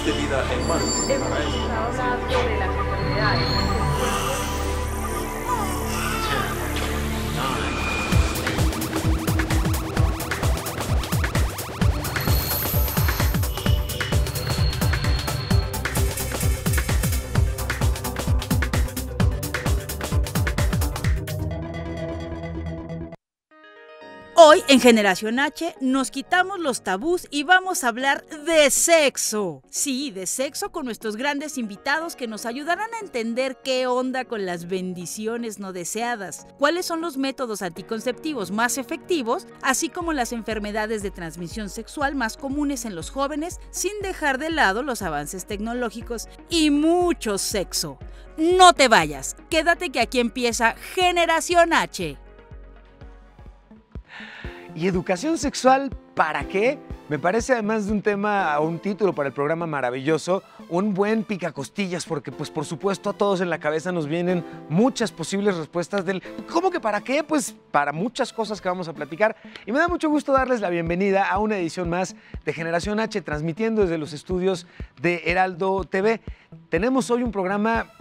de vida en humano. Hemos estado hablando de las enfermedades. Hoy en Generación H nos quitamos los tabús y vamos a hablar de sexo. Sí, de sexo con nuestros grandes invitados que nos ayudarán a entender qué onda con las bendiciones no deseadas, cuáles son los métodos anticonceptivos más efectivos, así como las enfermedades de transmisión sexual más comunes en los jóvenes, sin dejar de lado los avances tecnológicos y mucho sexo. No te vayas, quédate que aquí empieza Generación H. ¿Y educación sexual para qué? Me parece, además de un tema o un título para el programa maravilloso, un buen picacostillas, porque pues por supuesto a todos en la cabeza nos vienen muchas posibles respuestas del ¿cómo que para qué? Pues para muchas cosas que vamos a platicar. Y me da mucho gusto darles la bienvenida a una edición más de Generación H, transmitiendo desde los estudios de Heraldo TV. Tenemos hoy un programa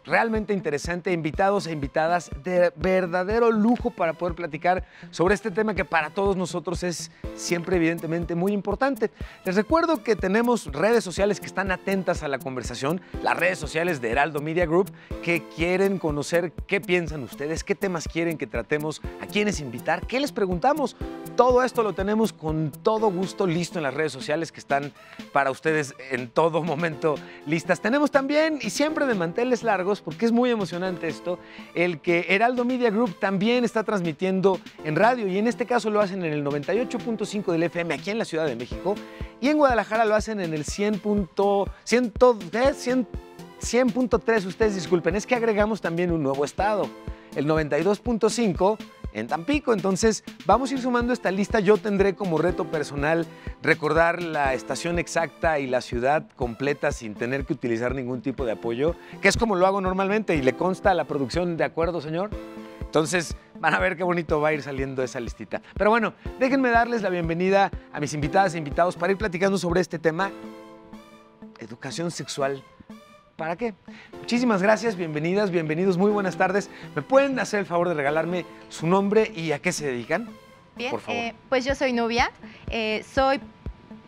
realmente interesante, invitados e invitadas de verdadero lujo para poder platicar sobre este tema que para todos nosotros es siempre evidentemente muy importante. Les recuerdo que tenemos redes sociales que están atentas a la conversación, las redes sociales de Heraldo Media Group, que quieren conocer qué piensan ustedes, qué temas quieren que tratemos, a quiénes invitar, qué les preguntamos. Todo esto lo tenemos con todo gusto listo en las redes sociales que están para ustedes en todo momento listas. Tenemos también, y siempre de manteles largos, porque es muy emocionante esto, el que Heraldo Media Group también está transmitiendo en radio, y en este caso lo hacen en el 98.5 del FM aquí en la Ciudad de México, y en Guadalajara lo hacen en el 100.3, ustedes disculpen, es que agregamos también un nuevo estado, el 92.5 en Tampico. Entonces vamos a ir sumando esta lista. Yo tendré como reto personal recordar la estación exacta y la ciudad completa sin tener que utilizar ningún tipo de apoyo, que es como lo hago normalmente y le consta a la producción, ¿de acuerdo, señor? Entonces van a ver qué bonito va a ir saliendo esa listita. Pero bueno, déjenme darles la bienvenida a mis invitadas e invitados para ir platicando sobre este tema, educación sexual. ¿Para qué? Muchísimas gracias, bienvenidas, bienvenidos, muy buenas tardes. ¿Me pueden hacer el favor de regalarme su nombre y a qué se dedican? Bien, por favor. Pues yo soy Nubia, soy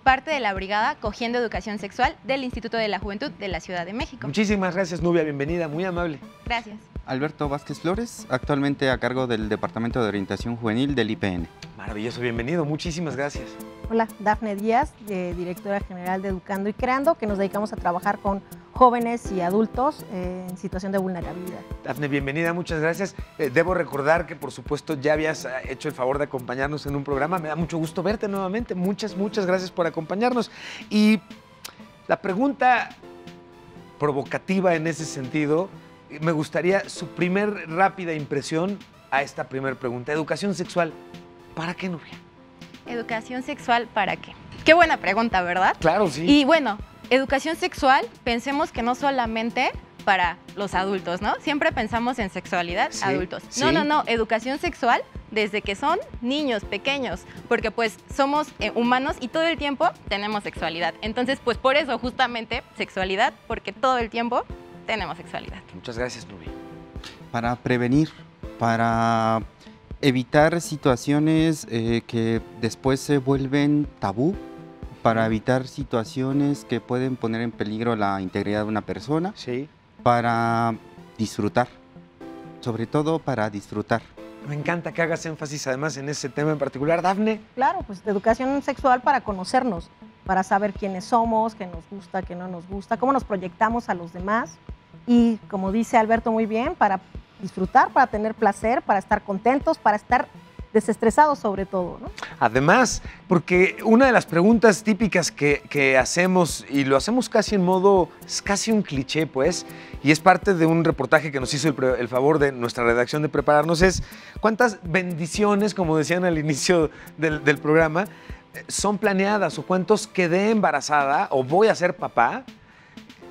parte de la brigada Cogiendo Educación Sexual del Instituto de la Juventud de la Ciudad de México. Muchísimas gracias, Nubia, bienvenida, muy amable. Gracias. Alberto Vázquez Flores, actualmente a cargo del Departamento de Orientación Juvenil del IPN. Maravilloso, bienvenido, muchísimas gracias. Hola, Dafne Díaz, directora general de Educando y Creando, que nos dedicamos a trabajar con jóvenes y adultos en situación de vulnerabilidad. Dafne, bienvenida, muchas gracias. Debo recordar que por supuesto ya habías hecho el favor de acompañarnos en un programa. Me da mucho gusto verte nuevamente. Muchas gracias por acompañarnos. Y la pregunta provocativa en ese sentido, me gustaría su primer rápida impresión a esta primera pregunta. Educación sexual, ¿para qué, Nubia? ¿Educación sexual para qué? Qué buena pregunta, ¿verdad? Claro, sí. Y bueno, educación sexual, pensemos que no solamente para los adultos, ¿no? Siempre pensamos en sexualidad, Sí, adultos. sí. No, educación sexual desde que son niños pequeños, porque pues somos humanos y todo el tiempo tenemos sexualidad. Entonces, pues por eso justamente sexualidad, porque todo el tiempo tenemos sexualidad. Muchas gracias, Nubia. Para prevenir, para evitar situaciones que después se vuelven tabú, para evitar situaciones que pueden poner en peligro la integridad de una persona, Sí. para disfrutar, sobre todo para disfrutar. Me encanta que hagas énfasis además en ese tema en particular. Dafne. Claro, pues de educación sexual para conocernos, para saber quiénes somos, qué nos gusta, qué no nos gusta, cómo nos proyectamos a los demás y, como dice Alberto muy bien, para disfrutar, para tener placer, para estar contentos, para estar desestresados sobre todo, ¿no? Además, porque una de las preguntas típicas que hacemos, y lo hacemos casi en modo, es casi un cliché, pues, y es parte de un reportaje que nos hizo el favor de nuestra redacción de prepararnos, es cuántas bendiciones, como decían al inicio del programa, son planeadas, o cuántos quedé embarazada, o voy a ser papá,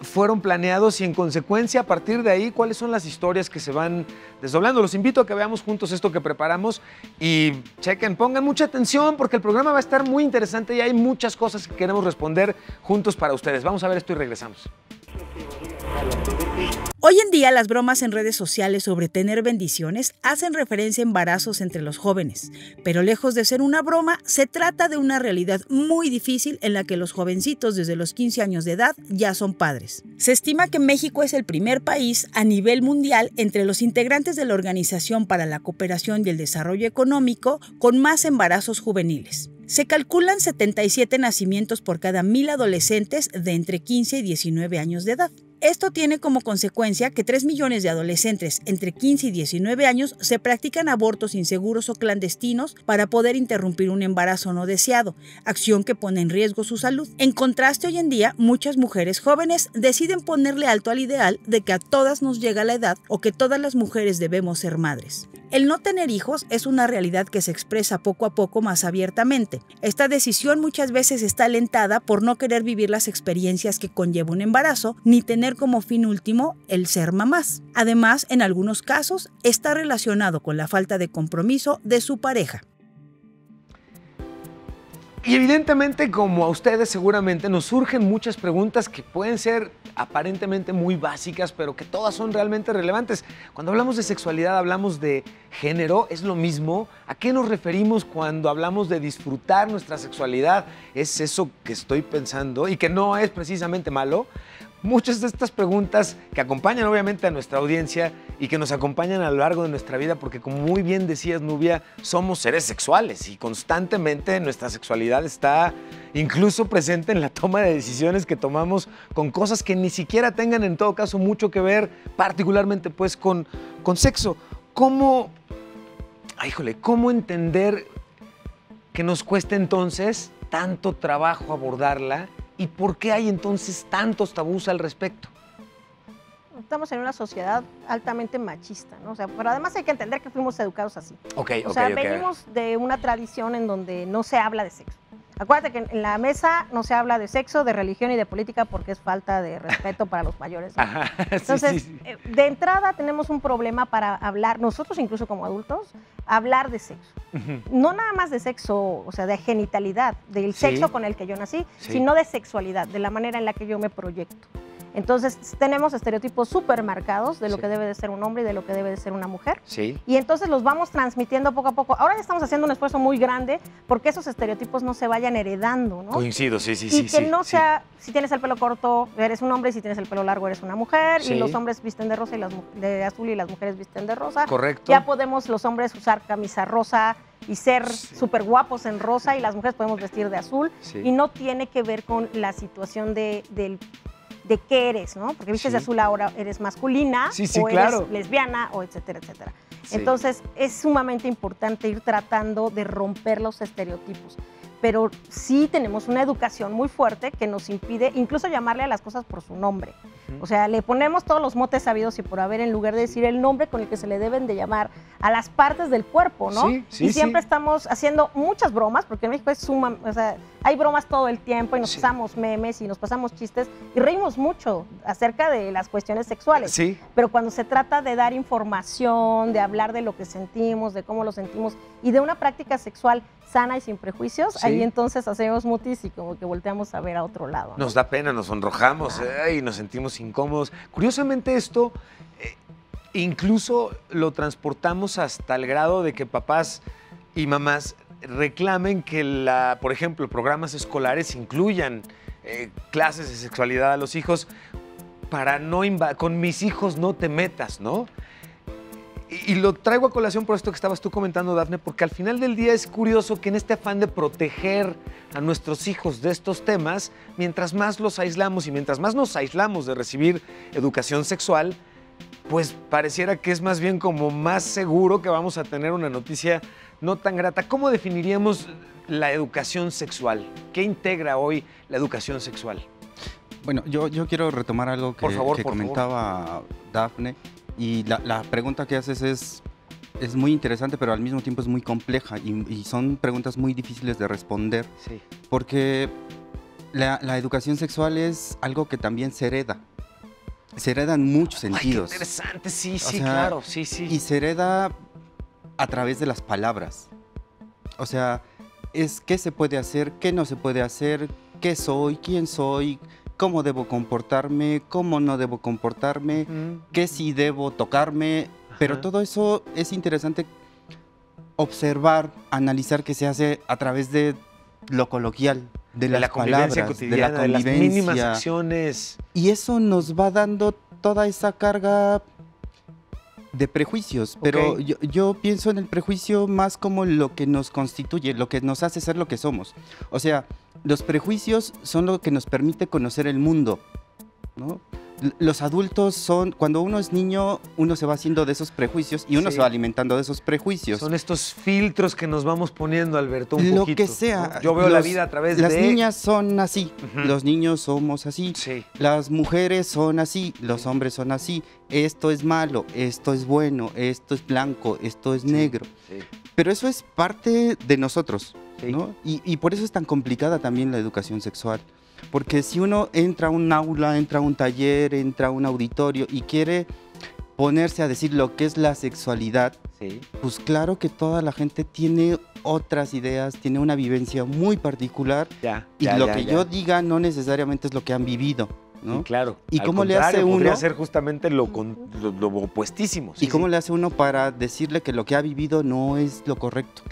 fueron planeados y en consecuencia a partir de ahí cuáles son las historias que se van desdoblando. Los invito a que veamos juntos esto que preparamos y chequen, pongan mucha atención porque el programa va a estar muy interesante y hay muchas cosas que queremos responder juntos para ustedes. Vamos a ver esto y regresamos. Hoy en día las bromas en redes sociales sobre tener bendiciones hacen referencia a embarazos entre los jóvenes, pero lejos de ser una broma, se trata de una realidad muy difícil en la que los jovencitos desde los 15 años de edad ya son padres. Se estima que México es el primer país a nivel mundial entre los integrantes de la Organización para la Cooperación y el Desarrollo Económico con más embarazos juveniles. Se calculan 77 nacimientos por cada 1000 adolescentes de entre 15 y 19 años de edad. Esto tiene como consecuencia que 3 millones de adolescentes entre 15 y 19 años se practican abortos inseguros o clandestinos para poder interrumpir un embarazo no deseado, acción que pone en riesgo su salud. En contraste, hoy en día, muchas mujeres jóvenes deciden ponerle alto al ideal de que a todas nos llega la edad o que todas las mujeres debemos ser madres. El no tener hijos es una realidad que se expresa poco a poco más abiertamente. Esta decisión muchas veces está alentada por no querer vivir las experiencias que conlleva un embarazo, ni tener como fin último el ser mamás. Además, en algunos casos, está relacionado con la falta de compromiso de su pareja. Y evidentemente, como a ustedes seguramente, nos surgen muchas preguntas que pueden ser aparentemente muy básicas, pero que todas son realmente relevantes. Cuando hablamos de sexualidad, hablamos de género, ¿es lo mismo? ¿A qué nos referimos cuando hablamos de disfrutar nuestra sexualidad? ¿Es eso que estoy pensando y que no es precisamente malo? Muchas de estas preguntas que acompañan obviamente a nuestra audiencia y que nos acompañan a lo largo de nuestra vida, porque como muy bien decías, Nubia, somos seres sexuales y constantemente nuestra sexualidad está incluso presente en la toma de decisiones que tomamos con cosas que ni siquiera tengan en todo caso mucho que ver, particularmente pues con sexo. ¿Cómo entender que nos cuesta entonces tanto trabajo abordarla? ¿Y por qué hay entonces tantos tabús al respecto? Estamos en una sociedad altamente machista, ¿no? O sea, pero además hay que entender que fuimos educados así. Venimos de una tradición en donde no se habla de sexo. Acuérdate que en la mesa no se habla de sexo, de religión y de política porque es falta de respeto para los mayores, ¿no? Ajá, Entonces, sí. de entrada tenemos un problema para hablar, nosotros incluso como adultos, hablar de sexo. No nada más de sexo, o sea, de genitalidad, del sexo con el que yo nací, sino de sexualidad, de la manera en la que yo me proyecto. Entonces, tenemos estereotipos súper marcados de lo que debe de ser un hombre y de lo que debe de ser una mujer. Sí. Y entonces los vamos transmitiendo poco a poco. Ahora ya estamos haciendo un esfuerzo muy grande porque esos estereotipos no se vayan heredando, ¿no? Coincido, sí. Y que no sea, si tienes el pelo corto, eres un hombre, y si tienes el pelo largo, eres una mujer, y los hombres visten de rosa y de azul y las mujeres visten de rosa. Correcto. Ya podemos los hombres usar camisa rosa y ser súper guapos en rosa, y las mujeres podemos vestir de azul. Y no tiene que ver con la situación de qué eres, ¿no? Porque vistes de azul ahora eres masculina, o eres lesbiana, o etcétera, etcétera. Entonces, es sumamente importante ir tratando de romper los estereotipos. Pero sí tenemos una educación muy fuerte que nos impide incluso llamarle a las cosas por su nombre. O sea, le ponemos todos los motes sabidos y por haber en lugar de decir el nombre con el que se le deben de llamar a las partes del cuerpo, ¿no? Y siempre estamos haciendo muchas bromas, porque en México hay bromas todo el tiempo y nos pasamos memes y nos pasamos chistes y reímos mucho acerca de las cuestiones sexuales. Pero cuando se trata de dar información, de hablar de lo que sentimos, de cómo lo sentimos y de una práctica sexual sana y sin prejuicios, ahí entonces hacemos mutis y como que volteamos a ver a otro lado, ¿no? Nos da pena, nos sonrojamos y nos sentimos incómodos. Curiosamente esto incluso lo transportamos hasta el grado de que papás y mamás reclamen que, por ejemplo, programas escolares incluyan clases de sexualidad a los hijos para con mis hijos no te metas, ¿no? Y lo traigo a colación por esto que estabas tú comentando, Dafne, porque al final del día es curioso que en este afán de proteger a nuestros hijos de estos temas, mientras más los aislamos y mientras más nos aislamos de recibir educación sexual, pues pareciera que es más bien como más seguro que vamos a tener una noticia no tan grata. ¿Cómo definiríamos la educación sexual? ¿Qué integra hoy la educación sexual? Bueno, yo quiero retomar algo que comentaba Dafne. Y la pregunta que haces es muy interesante, pero al mismo tiempo es muy compleja y son preguntas muy difíciles de responder. Porque la educación sexual es algo que también se hereda. se hereda en muchos Ay, qué sentidos. interesante, sí, O sí, sea, claro, sí, sí. Y se hereda a través de las palabras. O sea, es qué se puede hacer, qué no se puede hacer, qué soy, quién soy, cómo debo comportarme, cómo no debo comportarme, Ujú. qué sí debo tocarme. Pero Ajá. todo eso es interesante observar, analizar que se hace a través de lo coloquial, de De las la convivencia palabras, cotidiana, de la las mínimas convivencia. acciones. Y eso nos va dando toda esa carga de prejuicios, pero Ok. yo pienso en el prejuicio más como lo que nos constituye, lo que nos hace ser lo que somos. O sea, los prejuicios son lo que nos permite conocer el mundo, ¿no? Los adultos son, cuando uno es niño, uno se va haciendo de esos prejuicios y uno Sí. se va alimentando de esos prejuicios. Son estos filtros que nos vamos poniendo, Alberto, un Lo poquito. que sea. ¿no? Yo veo la Los- vida a través Las de... niñas son así, Ujú. los niños somos así. Sí. Las mujeres son así, los hombres son así. Esto es malo, esto es bueno, esto es blanco, esto es Sí, negro. sí. Pero eso es parte de nosotros, Sí. ¿no? Y por eso es tan complicada también la educación sexual. Porque si uno entra a un aula, entra a un taller, entra a un auditorio y quiere ponerse a decir lo que es la sexualidad, Sí. pues claro que toda la gente tiene otras ideas, tiene una vivencia muy particular Ya, y ya, lo ya, que ya. yo diga no necesariamente es lo que han vivido, ¿no? Sí, claro. ¿Y Al cómo le hace contrario, podría uno? ser justamente lo opuestísimo. ¿Y cómo le hace uno para decirle que lo que ha vivido no es lo correcto?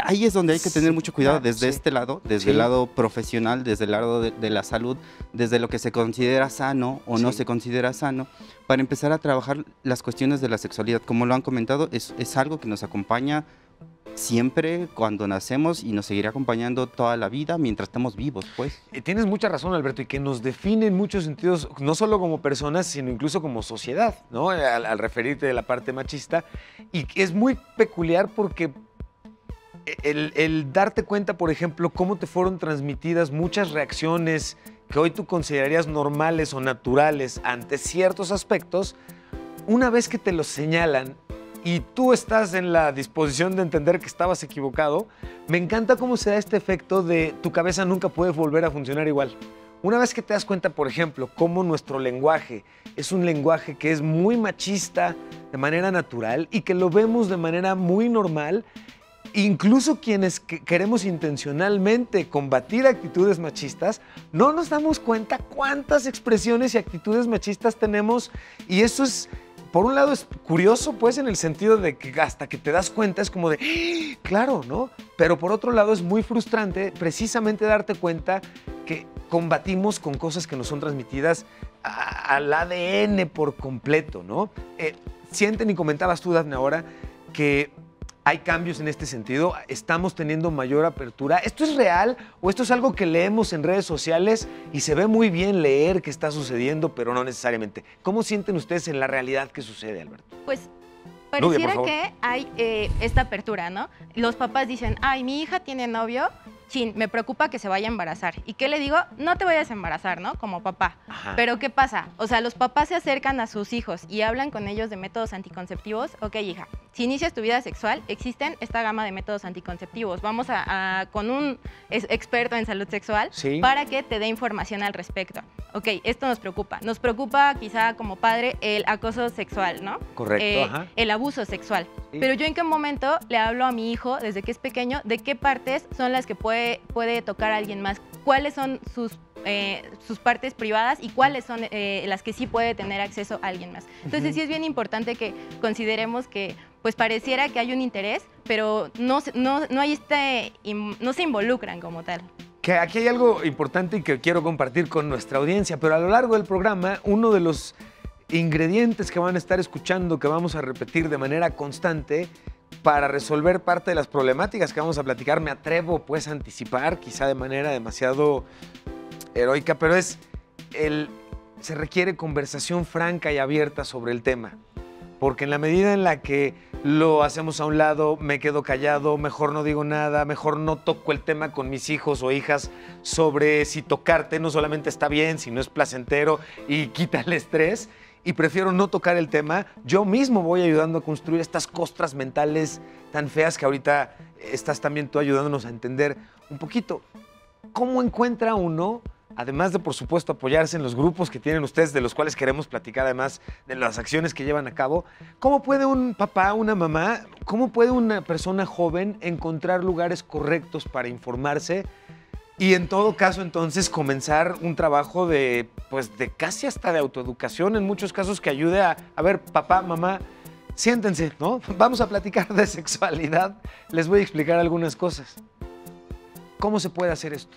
Ahí es donde hay que tener Sí, mucho cuidado claro, desde sí. este lado, desde Sí. el lado profesional, desde el lado de la salud, desde lo que se considera sano o no Sí. se considera sano, para empezar a trabajar las cuestiones de la sexualidad. Como lo han comentado, es algo que nos acompaña siempre cuando nacemos y nos seguirá acompañando toda la vida mientras estemos vivos, pues. Tienes mucha razón, Alberto, y que nos define en muchos sentidos, no solo como personas, sino incluso como sociedad, ¿no? Al referirte de la parte machista. Y que es muy peculiar porque el darte cuenta, por ejemplo, cómo te fueron transmitidas muchas reacciones que hoy tú considerarías normales o naturales ante ciertos aspectos, una vez que te los señalan y tú estás en la disposición de entender que estabas equivocado, me encanta cómo se da este efecto de tu cabeza nunca puede volver a funcionar igual. Una vez que te das cuenta, por ejemplo, cómo nuestro lenguaje es un lenguaje que es muy machista de manera natural y que lo vemos de manera muy normal, incluso quienes queremos intencionalmente combatir actitudes machistas, no nos damos cuenta cuántas expresiones y actitudes machistas tenemos, y eso es, por un lado es curioso, pues, en el sentido de que hasta que te das cuenta es como de, ¡ah! Claro, ¿no? Pero por otro lado es muy frustrante precisamente darte cuenta que combatimos con cosas que nos son transmitidas al ADN por completo, ¿no? Sienten, y comentabas tú, Dafne, ahora, que hay cambios en este sentido, estamos teniendo mayor apertura. ¿Esto es real o esto es algo que leemos en redes sociales y se ve muy bien leer que está sucediendo, pero no necesariamente? ¿Cómo sienten ustedes en la realidad que sucede, Alberto? Pues Nuria, por pareciera favor. que hay esta apertura, ¿no? Los papás dicen, ay, mi hija tiene novio, chin, me preocupa que se vaya a embarazar. ¿Y qué le digo? No te vayas a embarazar, ¿no? Como papá. Ajá. Pero ¿qué pasa? O sea, los papás se acercan a sus hijos y hablan con ellos de métodos anticonceptivos. Ok, hija, si inicias tu vida sexual, existen esta gama de métodos anticonceptivos. Vamos con un experto en salud sexual Sí. para que te dé información al respecto. Ok, esto nos preocupa. Nos preocupa quizá como padre el acoso sexual, ¿no? Correcto, ajá. El abuso sexual. Sí. Pero yo en qué momento le hablo a mi hijo desde que es pequeño de qué partes son las que puede tocar a alguien más, cuáles son sus partes privadas y cuáles son las que sí puede tener acceso a alguien más. Entonces sí es bien importante que consideremos que pues pareciera que hay un interés, pero no hay no se involucran como tal. Que aquí hay algo importante y que quiero compartir con nuestra audiencia, pero a lo largo del programa, uno de los ingredientes que van a estar escuchando, que vamos a repetir de manera constante para resolver parte de las problemáticas que vamos a platicar, me atrevo pues a anticipar, quizá de manera demasiado heroica, pero se requiere conversación franca y abierta sobre el tema. Porque en la medida en la que lo hacemos a un lado, me quedo callado, mejor no digo nada, mejor no toco el tema con mis hijos o hijas sobre si tocarte no solamente está bien, sino es placentero y quita el estrés, y prefiero no tocar el tema, yo mismo voy ayudando a construir estas costras mentales tan feas que ahorita estás también tú ayudándonos a entender un poquito. ¿Cómo encuentra uno además de, por supuesto, apoyarse en los grupos que tienen ustedes, de los cuales queremos platicar, además de las acciones que llevan a cabo, ¿cómo puede un papá, una mamá, cómo puede una persona joven encontrar lugares correctos para informarse y, en todo caso, entonces, comenzar un trabajo de casi hasta de autoeducación, en muchos casos, que ayude a ver, papá, mamá, siéntense, ¿no? Vamos a platicar de sexualidad. Les voy a explicar algunas cosas. ¿Cómo se puede hacer esto?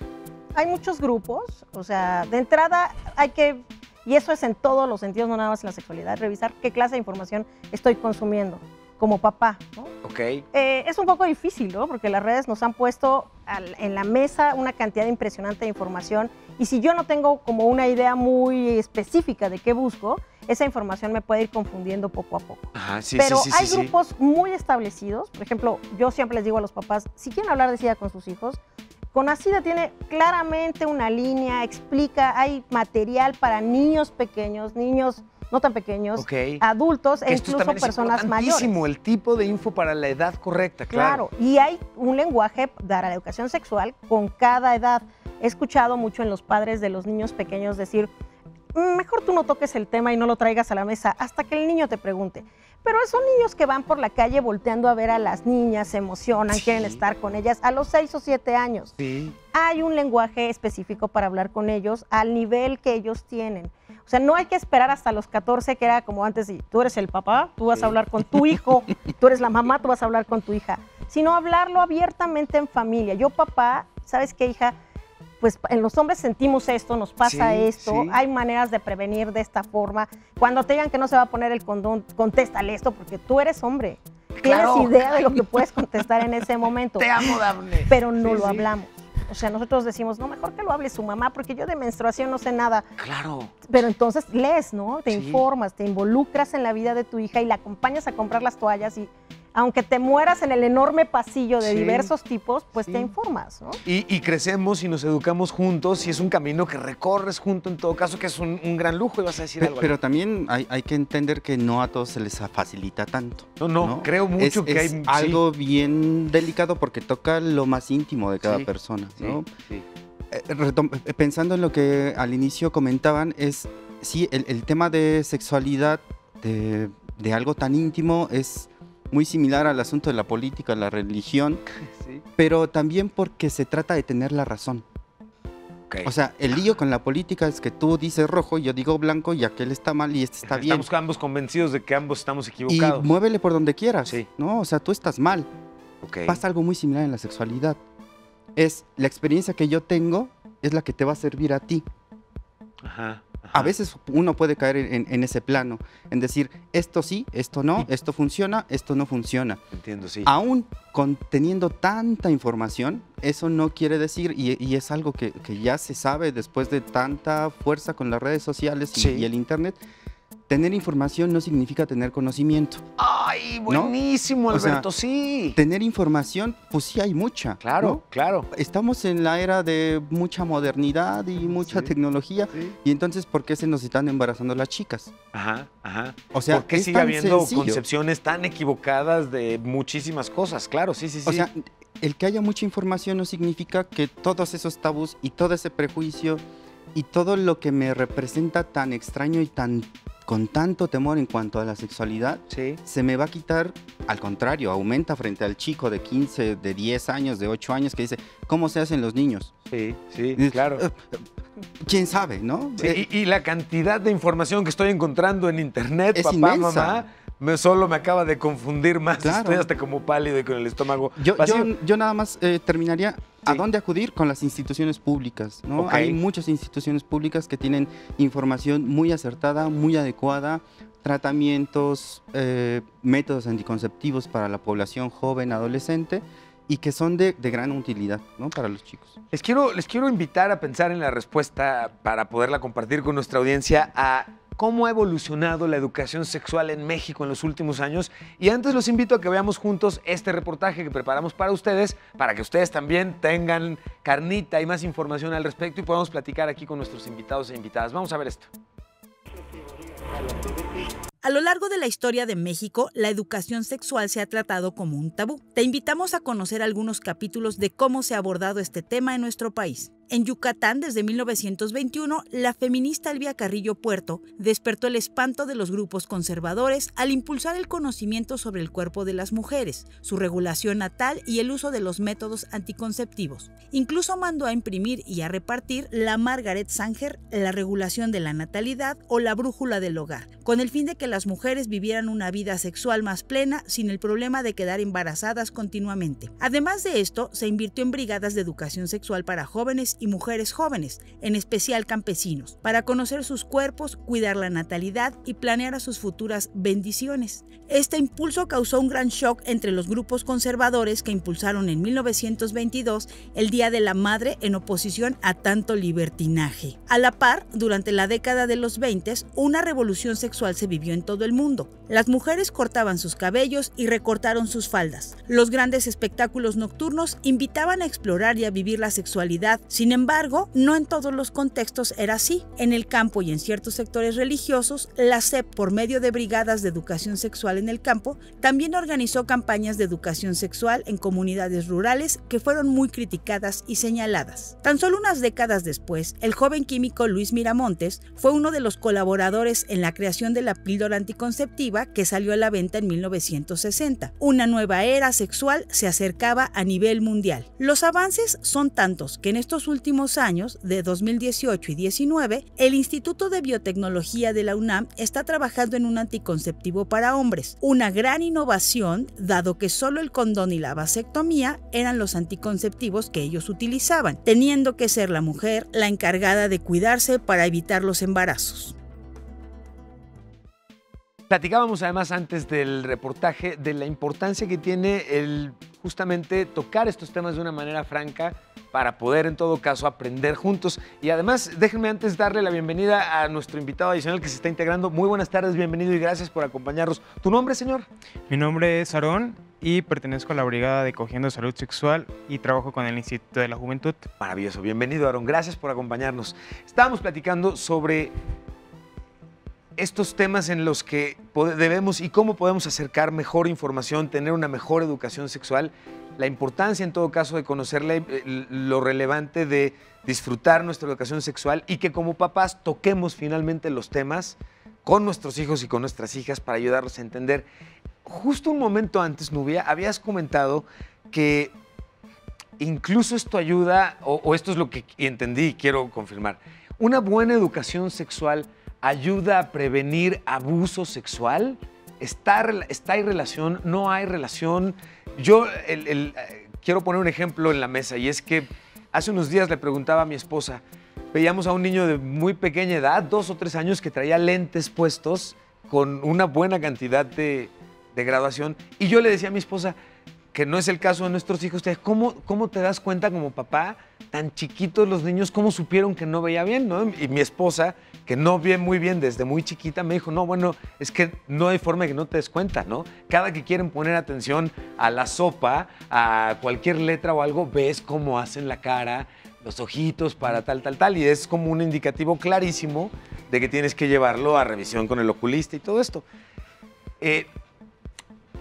Hay muchos grupos, o sea, de entrada hay que, y eso es en todos los sentidos, no nada más en la sexualidad, revisar qué clase de información estoy consumiendo como papá, ¿no? Ok. Es un poco difícil, ¿no? Porque las redes nos han puesto en la mesa una cantidad impresionante de información y si yo no tengo como una idea muy específica de qué busco, esa información me puede ir confundiendo poco a poco. Ajá, sí, Pero sí, hay grupos muy establecidos, por ejemplo, yo siempre les digo a los papás, si quieren hablar de SIDA con sus hijos, CONACYDA tiene claramente una línea, explica, hay material para niños pequeños, niños no tan pequeños, adultos e incluso personas mayores. El tipo de info para la edad correcta, claro. Claro, y hay un lenguaje para la educación sexual con cada edad. He escuchado mucho en los padres de los niños pequeños decir, mejor tú no toques el tema y no lo traigas a la mesa hasta que el niño te pregunte. Pero son niños que van por la calle volteando a ver a las niñas, se emocionan, quieren estar con ellas a los 6 o 7 años. Sí. Hay un lenguaje específico para hablar con ellos al nivel que ellos tienen. O sea, no hay que esperar hasta los 14, que era como antes, y tú eres el papá, tú vas a hablar con tu hijo, tú eres la mamá, tú vas a hablar con tu hija. Sino hablarlo abiertamente en familia. Yo, papá, ¿sabes qué, hija? Pues en los hombres sentimos esto, nos pasa esto, hay maneras de prevenir de esta forma. Cuando te digan que no se va a poner el condón, contéstale esto porque tú eres hombre. Claro. Tienes idea de lo que puedes contestar en ese momento. Te amo, Dafne. Pero no lo hablamos. O sea, nosotros decimos, no, mejor que lo hable su mamá porque yo de menstruación no sé nada. Claro. Pero entonces lees, ¿no? Te informas, te involucras en la vida de tu hija y la acompañas a comprar las toallas y aunque te mueras en el enorme pasillo de diversos tipos, pues te informas, ¿no? Y crecemos y nos educamos juntos y es un camino que recorres junto en todo caso, que es un gran lujo. Ibas a decir algo. Pero también hay que entender que no a todos se les facilita tanto. No, creo mucho que es hay... algo bien delicado porque toca lo más íntimo de cada persona, ¿no? Sí. Pensando en lo que al inicio comentaban, el tema de sexualidad, de algo tan íntimo, es muy similar al asunto de la política, la religión, pero también porque se trata de tener la razón. O sea, el lío con la política es que tú dices rojo, yo digo blanco y aquel está mal y este está bien. Estamos ambos convencidos de que ambos estamos equivocados. Y muévele por donde quieras, ¿no? O sea, tú estás mal. Pasa algo muy similar en la sexualidad. Es la experiencia que yo tengo es la que te va a servir a ti. Ajá. A veces uno puede caer en ese plano, en decir, esto sí, esto no, esto funciona, esto no funciona. Entiendo, sí. Aún teniendo tanta información, eso no quiere decir, y es algo que ya se sabe después de tanta fuerza con las redes sociales y el internet, tener información no significa tener conocimiento. ¡Ay, buenísimo, ¿no? Alberto! O sea, sí. Tener información, pues sí hay mucha. Claro, ¿no? claro. Estamos en la era de mucha modernidad y mucha tecnología, y entonces, ¿por qué se nos están embarazando las chicas? Ajá. O sea, ¿por qué sigue habiendo concepciones tan equivocadas de muchísimas cosas? Claro, sí. O sea, el que haya mucha información no significa que todos esos tabús y todo ese prejuicio y todo lo que me representa tan extraño y con tanto temor en cuanto a la sexualidad, se me va a quitar. Al contrario, aumenta frente al chico de 15, de 10 años, de 8 años que dice, ¿cómo se hacen los niños? Sí, claro. ¿Quién sabe, no? Sí, y la cantidad de información que estoy encontrando en internet, es papá, inmensa. mamá, solo me acaba de confundir más. Claro. Estoy hasta como pálido y con el estómago vacío. Yo nada más terminaría. ¿A dónde acudir? Con las instituciones públicas, ¿no? Hay muchas instituciones públicas que tienen información muy acertada, muy adecuada, tratamientos, métodos anticonceptivos para la población joven, adolescente, y que son de gran utilidad, ¿no? Para los chicos. Les quiero invitar a pensar en la respuesta para poderla compartir con nuestra audiencia a cómo ha evolucionado la educación sexual en México en los últimos años. Y antes los invito a que veamos juntos este reportaje que preparamos para ustedes, para que ustedes también tengan carnita y más información al respecto y podamos platicar aquí con nuestros invitados e invitadas. Vamos a ver esto. A lo largo de la historia de México, la educación sexual se ha tratado como un tabú. Te invitamos a conocer algunos capítulos de cómo se ha abordado este tema en nuestro país. En Yucatán, desde 1921, la feminista Elvia Carrillo Puerto despertó el espanto de los grupos conservadores al impulsar el conocimiento sobre el cuerpo de las mujeres, su regulación natal y el uso de los métodos anticonceptivos. Incluso mandó a imprimir y a repartir la Margaret Sanger, La regulación de la natalidad o La brújula del hogar, con el fin de que las mujeres vivieran una vida sexual más plena sin el problema de quedar embarazadas continuamente. Además de esto, se invirtió en brigadas de educación sexual para jóvenes y mujeres jóvenes, en especial campesinos, para conocer sus cuerpos, cuidar la natalidad y planear a sus futuras bendiciones. Este impulso causó un gran shock entre los grupos conservadores que impulsaron en 1922 el Día de la Madre en oposición a tanto libertinaje. A la par, durante la década de los 20, una revolución sexual se vivió en todo el mundo. Las mujeres cortaban sus cabellos y recortaron sus faldas. Los grandes espectáculos nocturnos invitaban a explorar y a vivir la sexualidad. Sin embargo, no en todos los contextos era así. En el campo y en ciertos sectores religiosos, la SEP, por medio de brigadas de educación sexual en el campo, también organizó campañas de educación sexual en comunidades rurales que fueron muy criticadas y señaladas. Tan solo unas décadas después, el joven químico Luis Miramontes fue uno de los colaboradores en la creación de la píldora anticonceptiva que salió a la venta en 1960. Una nueva era sexual se acercaba a nivel mundial. Los avances son tantos que en estos últimos años, de 2018 y 2019, el Instituto de Biotecnología de la UNAM está trabajando en un anticonceptivo para hombres. Una gran innovación, dado que solo el condón y la vasectomía eran los anticonceptivos que ellos utilizaban, teniendo que ser la mujer la encargada de cuidarse para evitar los embarazos. Platicábamos además antes del reportaje de la importancia que tiene el justamente tocar estos temas de una manera franca para poder en todo caso aprender juntos. Y además, déjenme antes darle la bienvenida a nuestro invitado adicional que se está integrando. Muy buenas tardes, bienvenido y gracias por acompañarnos. ¿Tu nombre, señor? Mi nombre es Aarón y pertenezco a la Brigada de Cogiendo Salud Sexual y trabajo con el Instituto de la Juventud. Maravilloso, bienvenido, Aarón, gracias por acompañarnos. Estábamos platicando sobre estos temas en los que debemos y cómo podemos acercar mejor información, tener una mejor educación sexual, la importancia en todo caso de conocerla, lo relevante de disfrutar nuestra educación sexual y que como papás toquemos finalmente los temas con nuestros hijos y con nuestras hijas para ayudarlos a entender. Justo un momento antes, Nubia, habías comentado que incluso esto ayuda, o esto es lo que entendí y quiero confirmar, una buena educación sexual ayuda a prevenir abuso sexual. ¿Hay relación? ¿No hay relación? Yo quiero poner un ejemplo en la mesa y es que hace unos días le preguntaba a mi esposa, veíamos a un niño de muy pequeña edad, 2 o 3 años, que traía lentes puestos con una buena cantidad de graduación y yo le decía a mi esposa, que no es el caso de nuestros hijos, ¿cómo te das cuenta como papá, tan chiquitos los niños, cómo supieron que no veía bien, ¿no? Y mi esposa, que no ve muy bien desde muy chiquita, me dijo, no, bueno, es que no hay forma de que no te des cuenta, ¿no? Cada que quieren poner atención a la sopa, a cualquier letra o algo, ves cómo hacen la cara, los ojitos para tal, y es como un indicativo clarísimo de que tienes que llevarlo a revisión con el oculista y todo esto.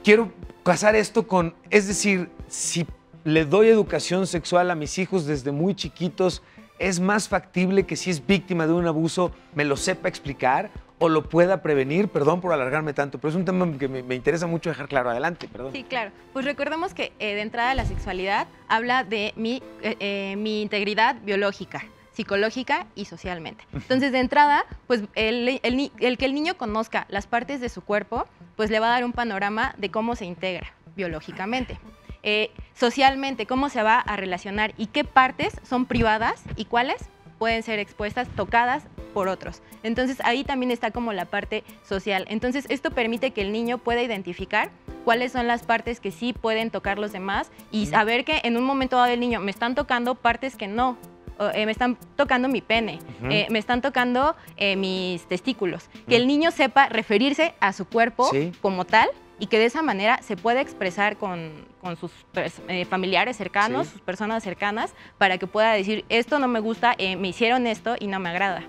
Quiero casar esto con, es decir, si le doy educación sexual a mis hijos desde muy chiquitos, ¿es más factible que si es víctima de un abuso me lo sepa explicar o lo pueda prevenir? Perdón por alargarme tanto, pero es un tema que me interesa mucho dejar claro. Adelante, perdón. Sí, claro. Pues recordemos que de entrada la sexualidad habla de mi integridad biológica, psicológica y socialmente. Entonces, de entrada, pues el que el niño conozca las partes de su cuerpo, pues le va a dar un panorama de cómo se integra biológicamente. Socialmente, cómo se va a relacionar y qué partes son privadas y cuáles pueden ser expuestas, tocadas por otros. Entonces, ahí también está como la parte social. Entonces, esto permite que el niño pueda identificar cuáles son las partes que sí pueden tocar los demás y saber que en un momento dado del niño me están tocando partes que no. Me están tocando mi pene, me están tocando mis testículos. Que el niño sepa referirse a su cuerpo como tal y que de esa manera se pueda expresar con sus familiares cercanos, sus personas cercanas, para que pueda decir, esto no me gusta, me hicieron esto y no me agrada.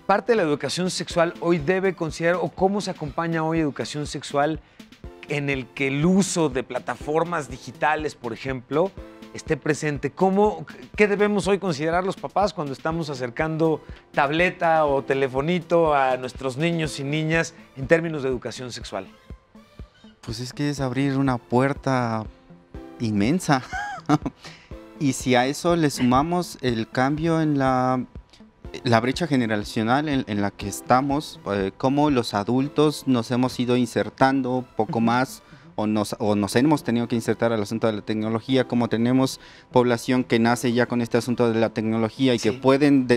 Parte de la educación sexual hoy debe considerar, o cómo se acompaña hoy educación sexual en el que el uso de plataformas digitales, por ejemplo, esté presente. ¿Qué debemos hoy considerar los papás cuando estamos acercando tableta o telefonito a nuestros niños y niñas en términos de educación sexual? Pues es que es abrir una puerta inmensa. Y si a eso le sumamos el cambio en la brecha generacional en la que estamos, cómo los adultos nos hemos ido insertando poco más o nos hemos tenido que insertar al asunto de la tecnología, como tenemos población que nace ya con este asunto de la tecnología y que pueden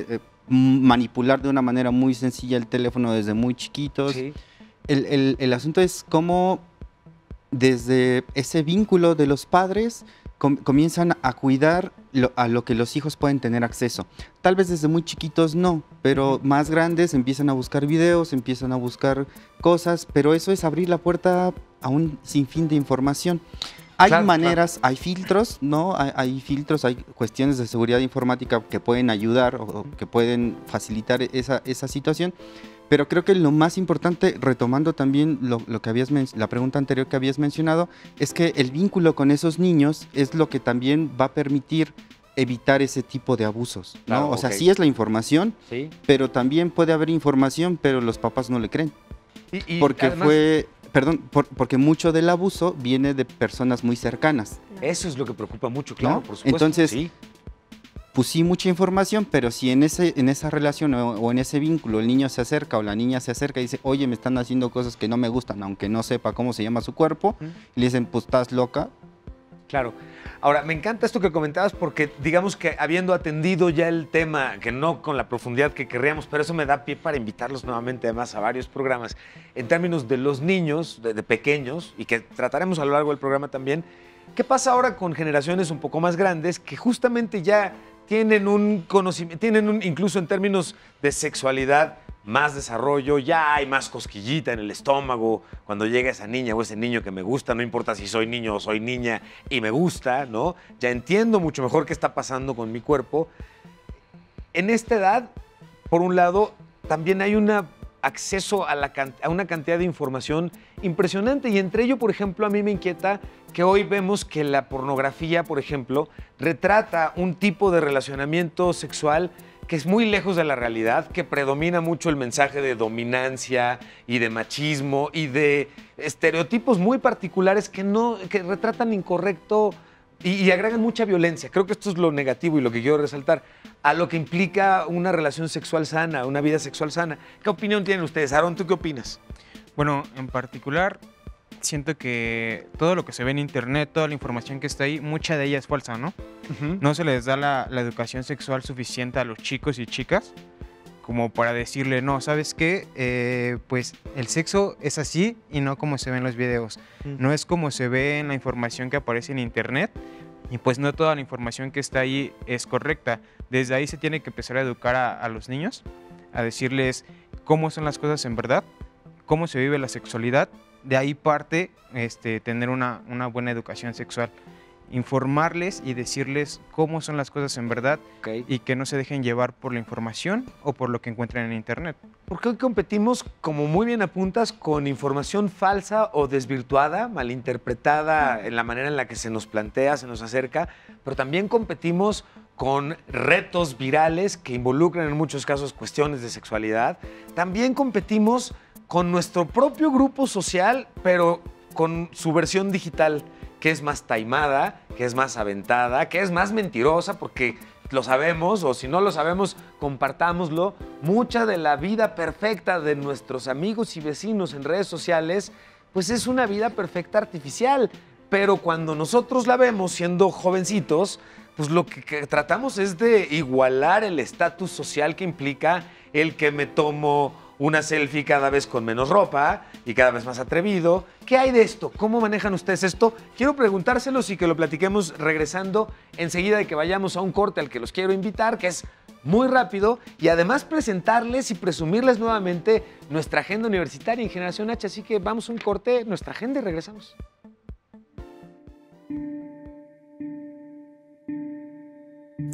manipular de una manera muy sencilla el teléfono desde muy chiquitos. Sí. El asunto es cómo desde ese vínculo de los padres comienzan a cuidar a lo que los hijos pueden tener acceso. Tal vez desde muy chiquitos no, pero más grandes empiezan a buscar videos, empiezan a buscar cosas, pero eso es abrir la puerta a un sinfín de información. Hay maneras, hay filtros, ¿no? Hay filtros, hay cuestiones de seguridad informática que pueden ayudar o que pueden facilitar esa situación. Pero creo que lo más importante, retomando también lo que la pregunta anterior que habías mencionado, es que el vínculo con esos niños es lo que también va a permitir evitar ese tipo de abusos, ¿no? Claro, o sea, sí es la información, pero también puede haber información, pero los papás no le creen. Porque además, porque mucho del abuso viene de personas muy cercanas. Eso es lo que preocupa mucho, claro, ¿no? Por supuesto. Entonces, pues sí, mucha información, pero si en esa relación o en ese vínculo el niño se acerca o la niña se acerca y dice, oye, me están haciendo cosas que no me gustan, aunque no sepa cómo se llama su cuerpo, y le dicen, pues estás loca. Claro. Ahora, me encanta esto que comentabas porque digamos que habiendo atendido ya el tema, que no con la profundidad que querríamos, pero eso me da pie para invitarlos nuevamente además a varios programas, en términos de los niños, de pequeños, y que trataremos a lo largo del programa también, ¿qué pasa ahora con generaciones un poco más grandes que justamente ya tienen un conocimiento, incluso en términos de sexualidad, más desarrollo, ya hay más cosquillita en el estómago cuando llega esa niña o ese niño que me gusta, no importa si soy niño o soy niña y me gusta, ¿no? Ya entiendo mucho mejor qué está pasando con mi cuerpo. En esta edad, por un lado, también hay un acceso a una cantidad de información impresionante y entre ello, por ejemplo, a mí me inquieta que hoy vemos que la pornografía, por ejemplo, retrata un tipo de relacionamiento sexual que es muy lejos de la realidad, que predomina mucho el mensaje de dominancia y de machismo y de estereotipos muy particulares que retratan incorrecto y agregan mucha violencia. Creo que esto es lo negativo y lo que quiero resaltar a lo que implica una relación sexual sana, una vida sexual sana. ¿Qué opinión tienen ustedes? Aaron, ¿tú qué opinas? Bueno, en particular, siento que todo lo que se ve en internet, toda la información que está ahí, mucha de ella es falsa, ¿no? No se les da la educación sexual suficiente a los chicos y chicas como para decirle, no, ¿sabes qué? Pues el sexo es así y no como se ve en los videos. No es como se ve en la información que aparece en internet y pues no toda la información que está ahí es correcta. Desde ahí se tiene que empezar a educar a los niños, a decirles cómo son las cosas en verdad, cómo se vive la sexualidad. De ahí parte tener una buena educación sexual. Informarles y decirles cómo son las cosas en verdad y que no se dejen llevar por la información o por lo que encuentran en internet. Porque hoy competimos, como muy bien apuntas, con información falsa o desvirtuada, malinterpretada en la manera en la que se nos plantea, se nos acerca, pero también competimos con retos virales que involucran en muchos casos cuestiones de sexualidad. También competimos con nuestro propio grupo social, pero con su versión digital, que es más taimada, que es más aventada, que es más mentirosa, porque lo sabemos, o si no lo sabemos, compartámoslo. Mucha de la vida perfecta de nuestros amigos y vecinos en redes sociales, pues es una vida perfecta artificial. Pero cuando nosotros la vemos siendo jovencitos, pues lo que tratamos es de igualar el estatus social que implica el que me tomo una selfie cada vez con menos ropa y cada vez más atrevido. ¿Qué hay de esto? ¿Cómo manejan ustedes esto? Quiero preguntárselos y que lo platiquemos regresando enseguida de que vayamos a un corte al que los quiero invitar, que es muy rápido, y además presentarles y presumirles nuevamente nuestra agenda universitaria en Generación H. Así que vamos a un corte, nuestra agenda y regresamos.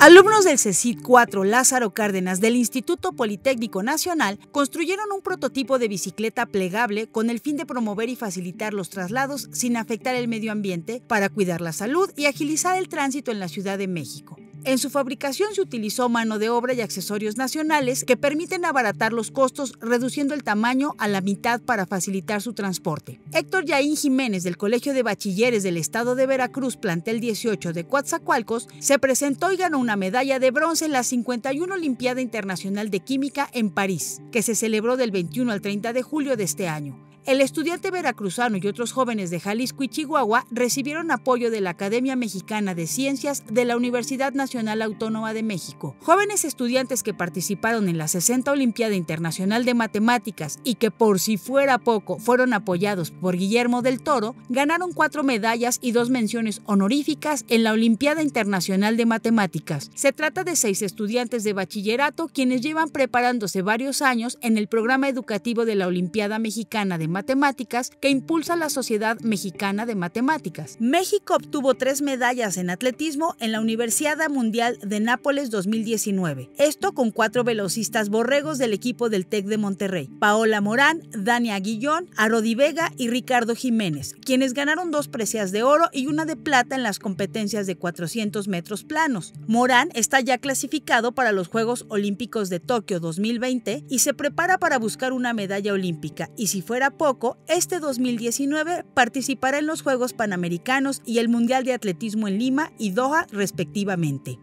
Alumnos del CECIT 4 Lázaro Cárdenas del Instituto Politécnico Nacional construyeron un prototipo de bicicleta plegable con el fin de promover y facilitar los traslados sin afectar el medio ambiente para cuidar la salud y agilizar el tránsito en la Ciudad de México. En su fabricación se utilizó mano de obra y accesorios nacionales que permiten abaratar los costos, reduciendo el tamaño a la mitad para facilitar su transporte. Héctor Yaín Jiménez, del Colegio de Bachilleres del Estado de Veracruz, plantel 18 de Coatzacoalcos, se presentó y ganó una medalla de bronce en la 51 Olimpiada Internacional de Química en París, que se celebró del 21 al 30 de julio de este año. El estudiante veracruzano y otros jóvenes de Jalisco y Chihuahua recibieron apoyo de la Academia Mexicana de Ciencias de la Universidad Nacional Autónoma de México. Jóvenes estudiantes que participaron en la 60 Olimpiada Internacional de Matemáticas y que, por si fuera poco, fueron apoyados por Guillermo del Toro, ganaron 4 medallas y 2 menciones honoríficas en la Olimpiada Internacional de Matemáticas. Se trata de 6 estudiantes de bachillerato quienes llevan preparándose varios años en el programa educativo de la Olimpiada Mexicana de Matemáticas que impulsa la Sociedad Mexicana de Matemáticas. México obtuvo 3 medallas en atletismo en la Universiada Mundial de Nápoles 2019. Esto con 4 velocistas borregos del equipo del TEC de Monterrey: Paola Morán, Dania Guillón, Arodi Vega y Ricardo Jiménez, quienes ganaron 2 preseas de oro y 1 de plata en las competencias de 400 metros planos. Morán está ya clasificado para los Juegos Olímpicos de Tokio 2020 y se prepara para buscar una medalla olímpica, y si fuera poco, este 2019 participará en los Juegos Panamericanos y el Mundial de Atletismo en Lima y Doha, respectivamente.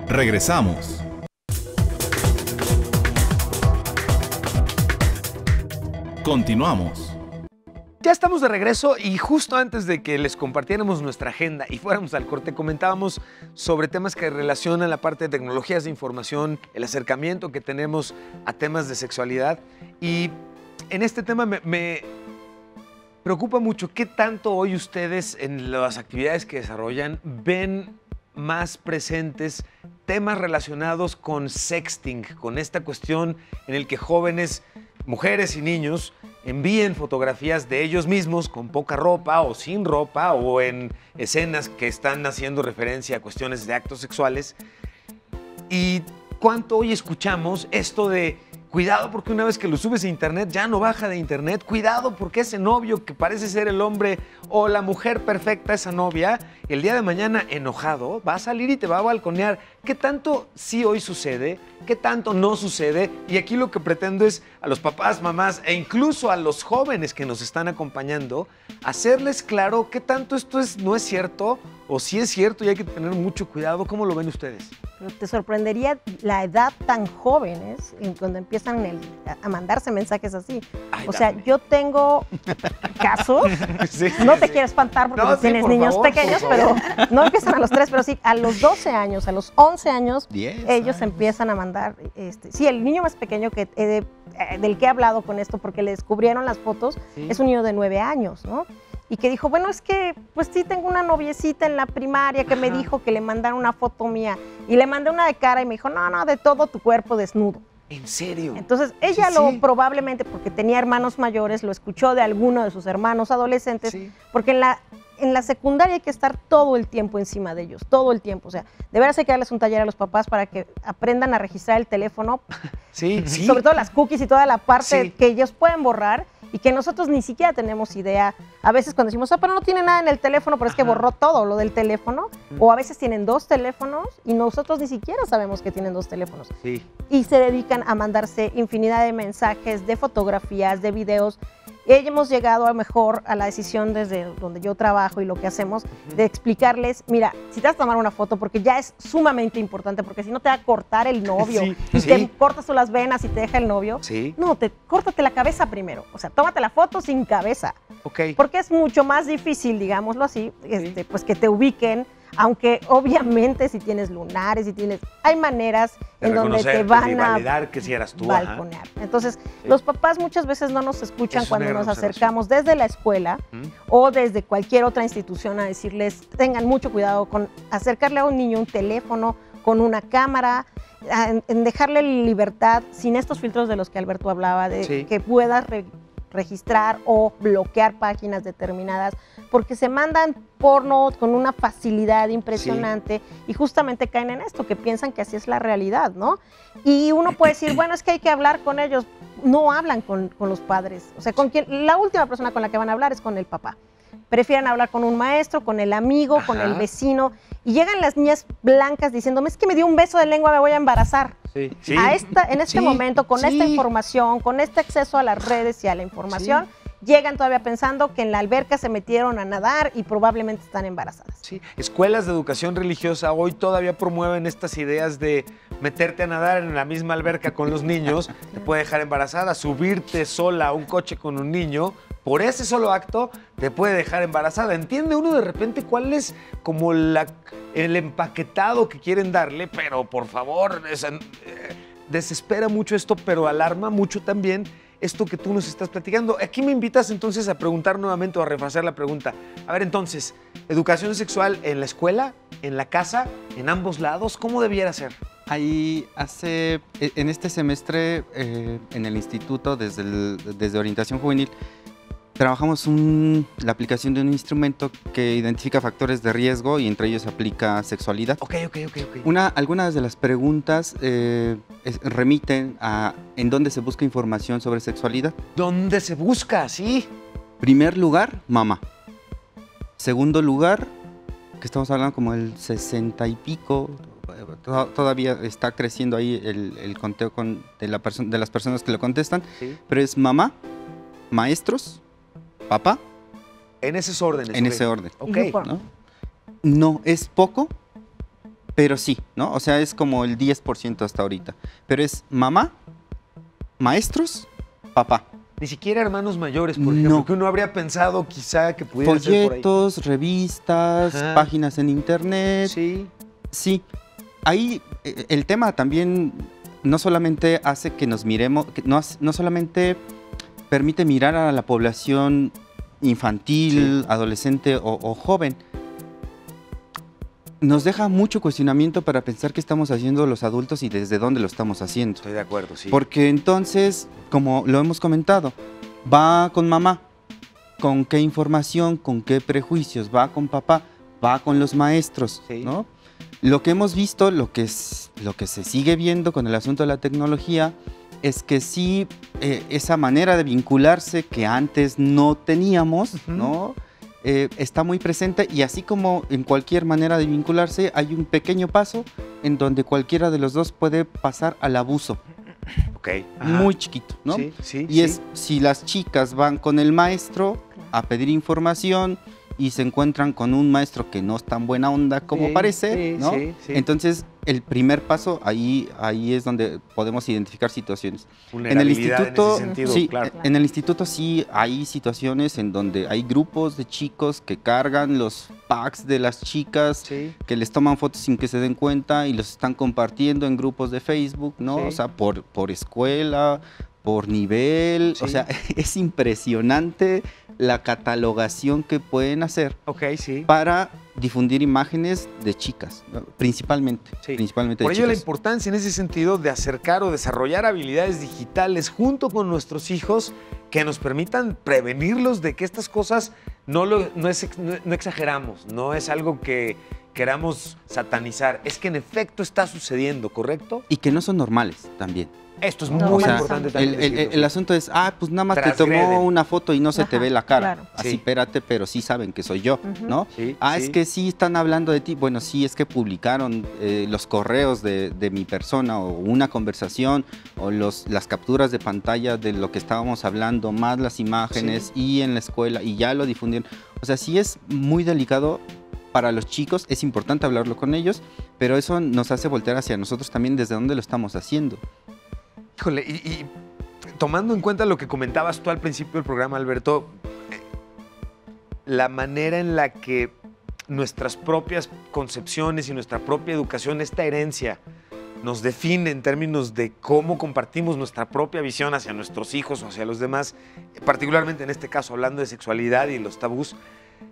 Regresamos. Continuamos. Ya estamos de regreso y justo antes de que les compartiéramos nuestra agenda y fuéramos al corte, comentábamos sobre temas que relacionan la parte de tecnologías de información, el acercamiento que tenemos a temas de sexualidad. Y en este tema me preocupa mucho qué tanto hoy ustedes en las actividades que desarrollan ven más presentes temas relacionados con sexting, con esta cuestión en el que jóvenes, mujeres y niños envíen fotografías de ellos mismos con poca ropa o sin ropa o en escenas que están haciendo referencia a cuestiones de actos sexuales. Y cuánto hoy escuchamos esto de cuidado porque una vez que lo subes a internet ya no baja de internet, cuidado porque ese novio que parece ser el hombre o la mujer perfecta, esa novia, el día de mañana enojado va a salir y te va a balconear. ¿Qué tanto sí hoy sucede? ¿Qué tanto no sucede? Y aquí lo que pretendo es a los papás, mamás e incluso a los jóvenes que nos están acompañando, hacerles claro qué tanto esto no es cierto o sí es cierto y hay que tener mucho cuidado. ¿Cómo lo ven ustedes? Pero te sorprendería la edad tan jóvenes cuando empiezan a mandarse mensajes así. Ay, o sea, dame. yo tengo casos, Sí, no sí, te sí. quiero espantar porque No, no sí, tienes por niños favor, pequeños, por pero favor. no empiezan a los 3, pero sí a los 12 años, a los 11 años, 10 ellos años. empiezan a mandar, sí, el niño más pequeño del que he hablado con esto porque le descubrieron las fotos, Sí. es un niño de 9 años, ¿no? Y que dijo, bueno, es que pues sí tengo una noviecita en la primaria que me dijo que le mandaron una foto mía y le mandé una de cara y me dijo, no, de todo tu cuerpo desnudo. ¿En serio? Entonces ella Sí. probablemente porque tenía hermanos mayores, lo escuchó de alguno de sus hermanos adolescentes, Sí. porque en la secundaria hay que estar todo el tiempo encima de ellos, todo el tiempo. O sea, de veras hay que darles un taller a los papás para que aprendan a registrar el teléfono, Sí, sí. sobre todo las cookies y toda la parte Sí. que ellos pueden borrar y que nosotros ni siquiera tenemos idea. A veces cuando decimos, pero no tiene nada en el teléfono, pero es que Ajá. borró todo lo del teléfono, o a veces tienen 2 teléfonos y nosotros ni siquiera sabemos que tienen 2 teléfonos. Sí. Y se dedican a mandarse infinidad de mensajes, de fotografías, de videos. Y hemos llegado a lo mejor a la decisión desde donde yo trabajo y lo que hacemos, de explicarles, mira, si te vas a tomar una foto, porque ya es sumamente importante, porque si no te va a cortar el novio, Sí, y sí. te cortas tú las venas y te deja el novio. Sí. No, córtate la cabeza primero. O sea, tómate la foto sin cabeza. Ok. Porque es mucho más difícil, digámoslo así, pues que te ubiquen, aunque obviamente si tienes lunares, hay maneras De en donde reconocer, te van de a validar que si eras tú. ajá. balconear. Entonces, Sí. los papás muchas veces no nos escuchan Eso es cuando una nos gran observación. acercamos desde la escuela Ujú. o desde cualquier otra institución a decirles, tengan mucho cuidado con acercarle a un niño un teléfono, con una cámara, en dejarle libertad sin estos filtros de los que Alberto hablaba, de Sí. que pueda registrar o bloquear páginas determinadas, porque se mandan porno con una facilidad impresionante y justamente caen en esto, que piensan que así es la realidad, ¿no? Y uno puede decir, bueno, es que hay que hablar con ellos. No hablan con los padres. O sea, la última persona con la que van a hablar es con el papá. Prefieren hablar con un maestro, con el amigo, con el vecino. Y llegan las niñas blancas diciéndome, es que me dio un beso de lengua, me voy a embarazar. Sí. En este momento, con esta información, con este acceso a las redes y a la información, llegan todavía pensando que en la alberca se metieron a nadar y probablemente están embarazadas. Sí, escuelas de educación religiosa hoy todavía promueven estas ideas de meterte a nadar en la misma alberca con los niños, te puede dejar embarazada, subirte sola a un coche con un niño, por ese solo acto te puede dejar embarazada. ¿Entiende uno de repente cuál es como el empaquetado que quieren darle? Pero por favor, desespera mucho esto, pero alarma mucho también esto que tú nos estás platicando. Aquí me invitas entonces a preguntar nuevamente o a refrasear la pregunta. A ver, entonces, ¿educación sexual en la escuela, en la casa, en ambos lados? ¿Cómo debiera ser? Ahí en este semestre, en el instituto, desde orientación juvenil, trabajamos la aplicación de un instrumento que identifica factores de riesgo y entre ellos aplica sexualidad. Ok. Algunas de las preguntas remiten a en dónde se busca información sobre sexualidad. ¿Dónde se busca? Sí. Primer lugar, mamá. Segundo lugar, que estamos hablando como el 60 y pico, todavía está creciendo ahí el conteo de las personas que lo contestan, pero es mamá, maestros, papá. En esos órdenes. En ese orden. Ok. No es poco, pero sí, ¿no? O sea, es como el 10% hasta ahorita. Pero es mamá, maestros, papá. Ni siquiera hermanos mayores, por ejemplo, que uno habría pensado quizá que pudiera ser por ahí. Folletos, revistas, páginas en internet. Sí. Ahí el tema también no solamente hace que nos miremos, no solamente permite mirar a la población infantil, adolescente o joven. Nos deja mucho cuestionamiento para pensar qué estamos haciendo los adultos y desde dónde lo estamos haciendo. Estoy de acuerdo, sí. Porque entonces, como lo hemos comentado, va con mamá, con qué información, con qué prejuicios, va con papá, va con los maestros, ¿no? Lo que hemos visto, lo que se sigue viendo con el asunto de la tecnología, es que sí, esa manera de vincularse que antes no teníamos, ¿no? Está muy presente y así como en cualquier manera de vincularse, hay un pequeño paso en donde cualquiera de los dos puede pasar al abuso. Muy chiquito, ¿no? Y es si las chicas van con el maestro a pedir información y se encuentran con un maestro que no es tan buena onda como parece, ¿no? Entonces, el primer paso, ahí es donde podemos identificar situaciones. En el instituto, en el instituto sí hay situaciones en donde hay grupos de chicos que cargan los packs de las chicas, que les toman fotos sin que se den cuenta y los están compartiendo en grupos de Facebook, ¿no? O sea, por escuela, por nivel, o sea, es impresionante la catalogación que pueden hacer para difundir imágenes de chicas, principalmente. Por ello la importancia en ese sentido de acercar o desarrollar habilidades digitales junto con nuestros hijos que nos permitan prevenirlos de que estas cosas no exageramos, no es algo que queramos satanizar, es que en efecto está sucediendo, ¿correcto? Y que no son normales también. Esto es muy importante también. El asunto es, pues nada más te tomó una foto y no se te ve la cara. Así, espérate, pero sí saben que soy yo, ¿no? Es que sí están hablando de ti. Bueno, sí, es que publicaron los correos de mi persona o una conversación o las capturas de pantalla de lo que estábamos hablando, más las imágenes y en la escuela y ya lo difundieron. O sea, sí es muy delicado para los chicos, es importante hablarlo con ellos, pero eso nos hace voltear hacia nosotros también desde dónde lo estamos haciendo. Híjole, y tomando en cuenta lo que comentabas tú al principio del programa, Alberto, la manera en la que nuestras propias concepciones y nuestra propia educación, esta herencia, nos define en términos de cómo compartimos nuestra propia visión hacia nuestros hijos o hacia los demás, particularmente en este caso hablando de sexualidad y los tabús,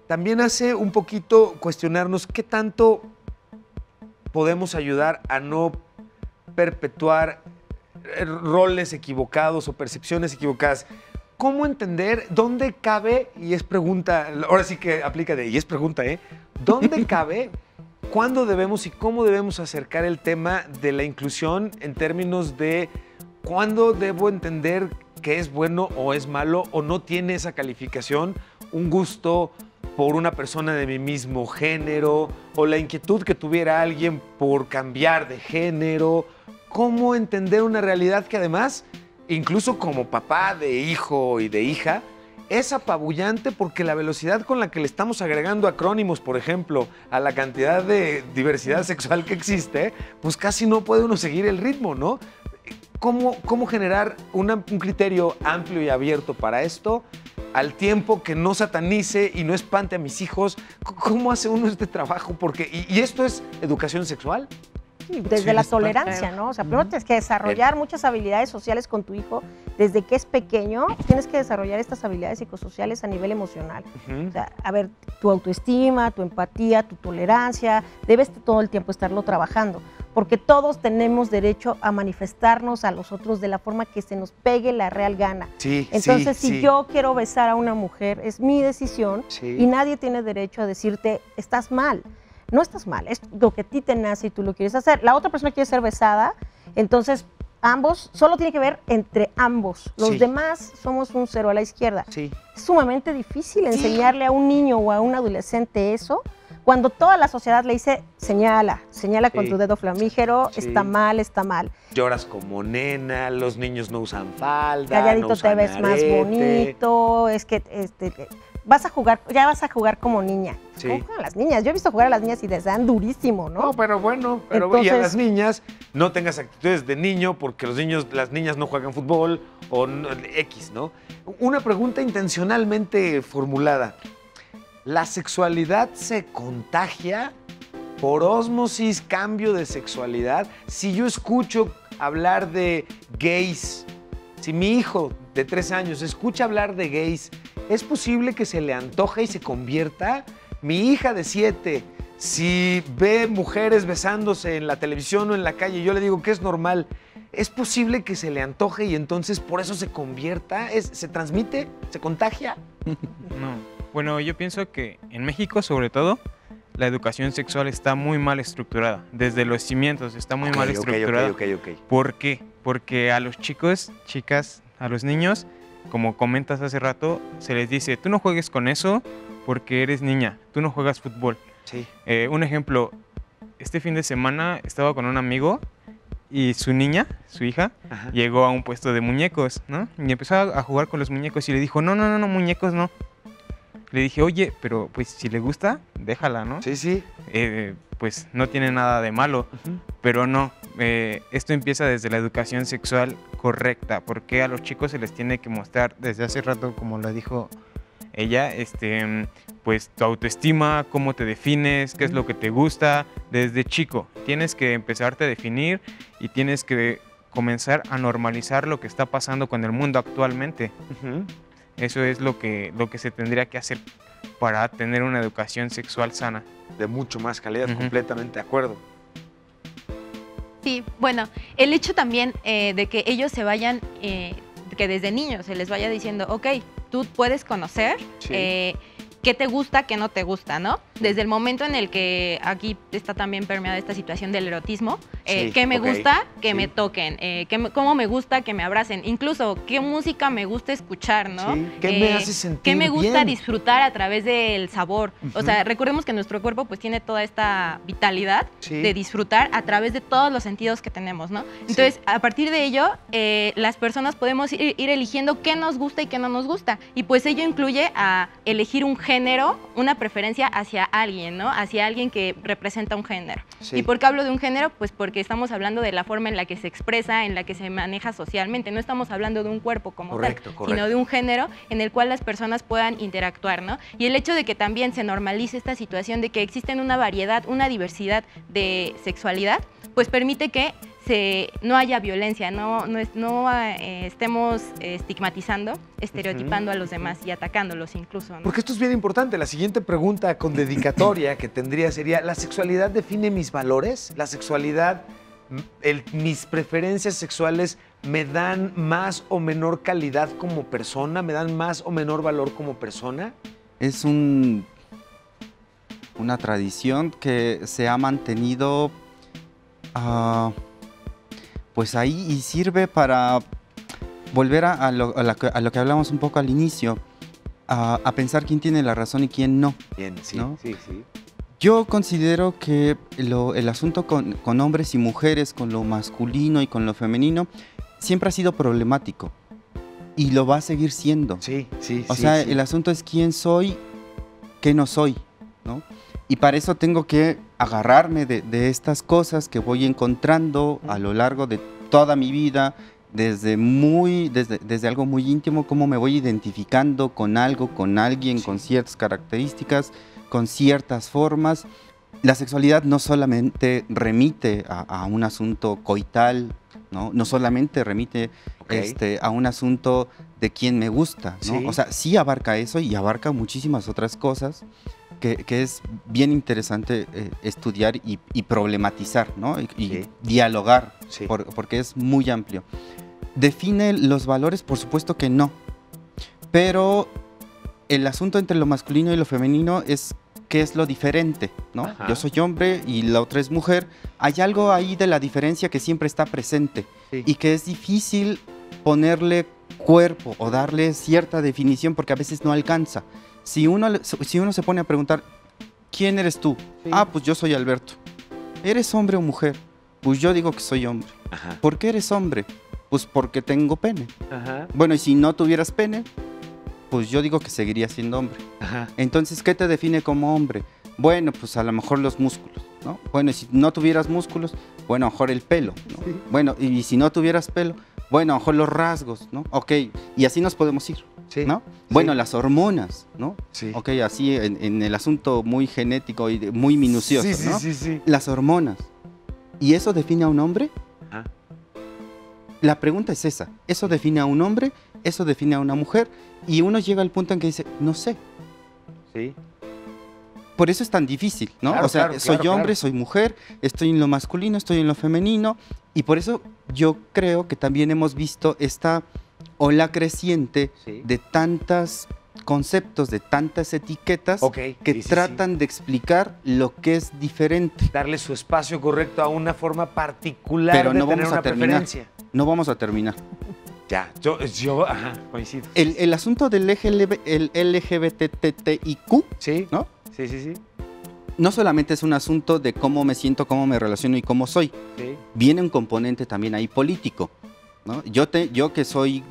también hace un poquito cuestionarnos qué tanto podemos ayudar a no perpetuar roles equivocados o percepciones equivocadas. ¿cómo entender dónde cabe, y es pregunta, ahora sí que aplica y es pregunta, ¿dónde cabe, cuándo debemos y cómo debemos acercar el tema de la inclusión en términos de cuándo debo entender que es bueno o es malo o no tiene esa calificación, un gusto por una persona de mi mismo género o la inquietud que tuviera alguien por cambiar de género? ¿Cómo entender una realidad que además, incluso como papá de hijo y de hija, es apabullante porque la velocidad con la que le estamos agregando acrónimos, por ejemplo, a la cantidad de diversidad sexual que existe, pues casi no puede uno seguir el ritmo, ¿no? ¿Cómo generar un criterio amplio y abierto para esto al tiempo que no satanice y no espante a mis hijos? ¿Cómo hace uno este trabajo? Porque, ¿y esto es educación sexual? Sí, desde la tolerancia, ¿no? O sea, primero tienes que desarrollar muchas habilidades sociales con tu hijo. Desde que es pequeño, tienes que desarrollar estas habilidades psicosociales a nivel emocional. O sea, a ver, tu autoestima, tu empatía, tu tolerancia, debes todo el tiempo estarlo trabajando. Porque todos tenemos derecho a manifestarnos a los otros de la forma que se nos pegue la real gana. Sí, entonces, sí, si sí. yo quiero besar a una mujer, es mi decisión y nadie tiene derecho a decirte, estás mal. No estás mal, es lo que a ti te nace y tú lo quieres hacer. La otra persona quiere ser besada, entonces ambos, solo tiene que ver entre ambos. Los demás somos un cero a la izquierda. Sí. Es sumamente difícil enseñarle a un niño o a un adolescente eso, cuando toda la sociedad le dice, señala con tu dedo flamígero, está mal, está mal. Lloras como nena, los niños no usan falda, Calladito no usan te ves más arete. bonito, es que vas a jugar como niña. Sí. ¿Cómo juegan las niñas? Yo he visto jugar a las niñas y les dan durísimo, ¿no? No, pero bueno, y a las niñas no tengas actitudes de niño porque las niñas no juegan fútbol o X, ¿no? Una pregunta intencionalmente formulada. ¿La sexualidad se contagia por ósmosis, cambio de sexualidad? Si yo escucho hablar de gays, si mi hijo de 3 años escucha hablar de gays, ¿es posible que se le antoje y se convierta? Mi hija de 7, si ve mujeres besándose en la televisión o en la calle, yo le digo que es normal, ¿es posible que se le antoje y entonces por eso se convierta? ¿Se transmite? ¿Se contagia? No. Bueno, yo pienso que en México, sobre todo, la educación sexual está muy mal estructurada. Desde los cimientos está muy mal estructurada. ¿Por qué? Porque a los chicos, chicas, a los niños, como comentas hace rato, se les dice, tú no juegues con eso porque eres niña, tú no juegas fútbol. Sí. Un ejemplo, este fin de semana estaba con un amigo y su niña, su hija, llegó a un puesto de muñecos, ¿no? Y empezó a jugar con los muñecos y le dijo, no, muñecos no. Le dije, oye, pero pues si le gusta, déjala, ¿no? Sí, sí. Pues no tiene nada de malo, pero no. Esto empieza desde la educación sexual correcta, porque a los chicos se les tiene que mostrar desde hace rato, como lo dijo ella, pues tu autoestima, cómo te defines, qué es lo que te gusta. Desde chico tienes que empezarte a definir y tienes que comenzar a normalizar lo que está pasando con el mundo actualmente. Eso es lo que se tendría que hacer para tener una educación sexual sana. De mucho más calidad, completamente de acuerdo. Sí, bueno, el hecho también de que ellos se vayan, que desde niños se les vaya diciendo, ok, tú puedes conocer qué te gusta, qué no te gusta, ¿no? Desde el momento en el que aquí está también permeada esta situación del erotismo, qué me gusta que me toquen, cómo me gusta que me abracen, incluso qué música me gusta escuchar, ¿no? Sí. ¿Qué me hace sentir qué me gusta bien? Disfrutar a través del sabor. O sea, recordemos que nuestro cuerpo pues tiene toda esta vitalidad de disfrutar a través de todos los sentidos que tenemos, ¿no? Entonces, a partir de ello, las personas podemos ir eligiendo qué nos gusta y qué no nos gusta. Y pues ello incluye a elegir un género, una preferencia hacia alguien, ¿no? Hacia alguien que representa un género. ¿Y por qué hablo de un género? Pues porque estamos hablando de la forma en la que se expresa, en la que se maneja socialmente. No estamos hablando de un cuerpo como tal, sino de un género en el cual las personas puedan interactuar, ¿no? Y el hecho de que también se normalice esta situación de que existen una variedad, una diversidad de sexualidad, pues permite que no haya violencia, no estemos estigmatizando, estereotipando a los demás y atacándolos incluso, ¿no? Porque esto es bien importante. La siguiente pregunta con dedicatoria que tendría sería, ¿la sexualidad define mis valores? ¿La sexualidad mis preferencias sexuales me dan más o menor calidad como persona, me dan más o menor valor como persona. Es una tradición que se ha mantenido pues ahí y sirve para volver a lo que hablamos un poco al inicio, a pensar quién tiene la razón y quién no. Bien, sí, ¿no? sí. Yo considero que el asunto con hombres y mujeres, con lo masculino y con lo femenino, siempre ha sido problemático y lo va a seguir siendo. Sí. O sea, el asunto es quién soy, qué no soy, ¿no? Y para eso tengo que agarrarme de estas cosas que voy encontrando a lo largo de toda mi vida, desde algo muy íntimo, cómo me voy identificando con algo, con alguien, con ciertas características, con ciertas formas. La sexualidad no solamente remite a un asunto coital, no solamente remite a un asunto de quién me gusta, ¿no? Sí. O sea, sí abarca eso y abarca muchísimas otras cosas que es bien interesante estudiar y problematizar, ¿no? Y dialogar, porque es muy amplio. ¿Define los valores? Por supuesto que no, pero el asunto entre lo masculino y lo femenino es qué es lo diferente, ¿no? Ajá. Yo soy hombre y la otra es mujer. Hay algo ahí de la diferencia que siempre está presente y que es difícil ponerle cuerpo o darle cierta definición porque a veces no alcanza. Si uno se pone a preguntar, ¿quién eres tú? Pues yo soy Alberto. ¿Eres hombre o mujer? Pues yo digo que soy hombre. Ajá. ¿Por qué eres hombre? Pues porque tengo pene. Ajá. Bueno, y si no tuvieras pene, pues yo digo que seguiría siendo hombre. Ajá. Entonces, ¿qué te define como hombre? Bueno, pues a lo mejor los músculos, ¿no? Bueno, y si no tuvieras músculos, bueno, a lo mejor el pelo, ¿no? Sí. Bueno, y si no tuvieras pelo, bueno, a lo mejor los rasgos, ¿no? Ok, y así nos podemos ir, ¿no? Bueno, las hormonas, ¿no? Sí. Ok, así en el asunto muy genético y muy minucioso, ¿no? Sí. Las hormonas. ¿Y eso define a un hombre? Ajá. La pregunta es esa. ¿Eso define a un hombre? ¿Eso define a una mujer? Y uno llega al punto en que dice, no sé. Sí. Por eso es tan difícil, ¿no? Claro, o sea, claro, soy claro, hombre, claro. soy mujer, estoy en lo masculino, estoy en lo femenino. Y por eso yo creo que también hemos visto esta ola creciente de tantos conceptos, de tantas etiquetas que tratan de explicar lo que es diferente. Darle su espacio correcto a una forma particular Pero de no tener vamos una a terminar. preferencia. No vamos a terminar. Ya, yo coincido. El asunto del LGBTTIQ, ¿no? Sí. No solamente es un asunto de cómo me siento, cómo me relaciono y cómo soy. Sí. Viene un componente también ahí político, ¿no? Yo que soy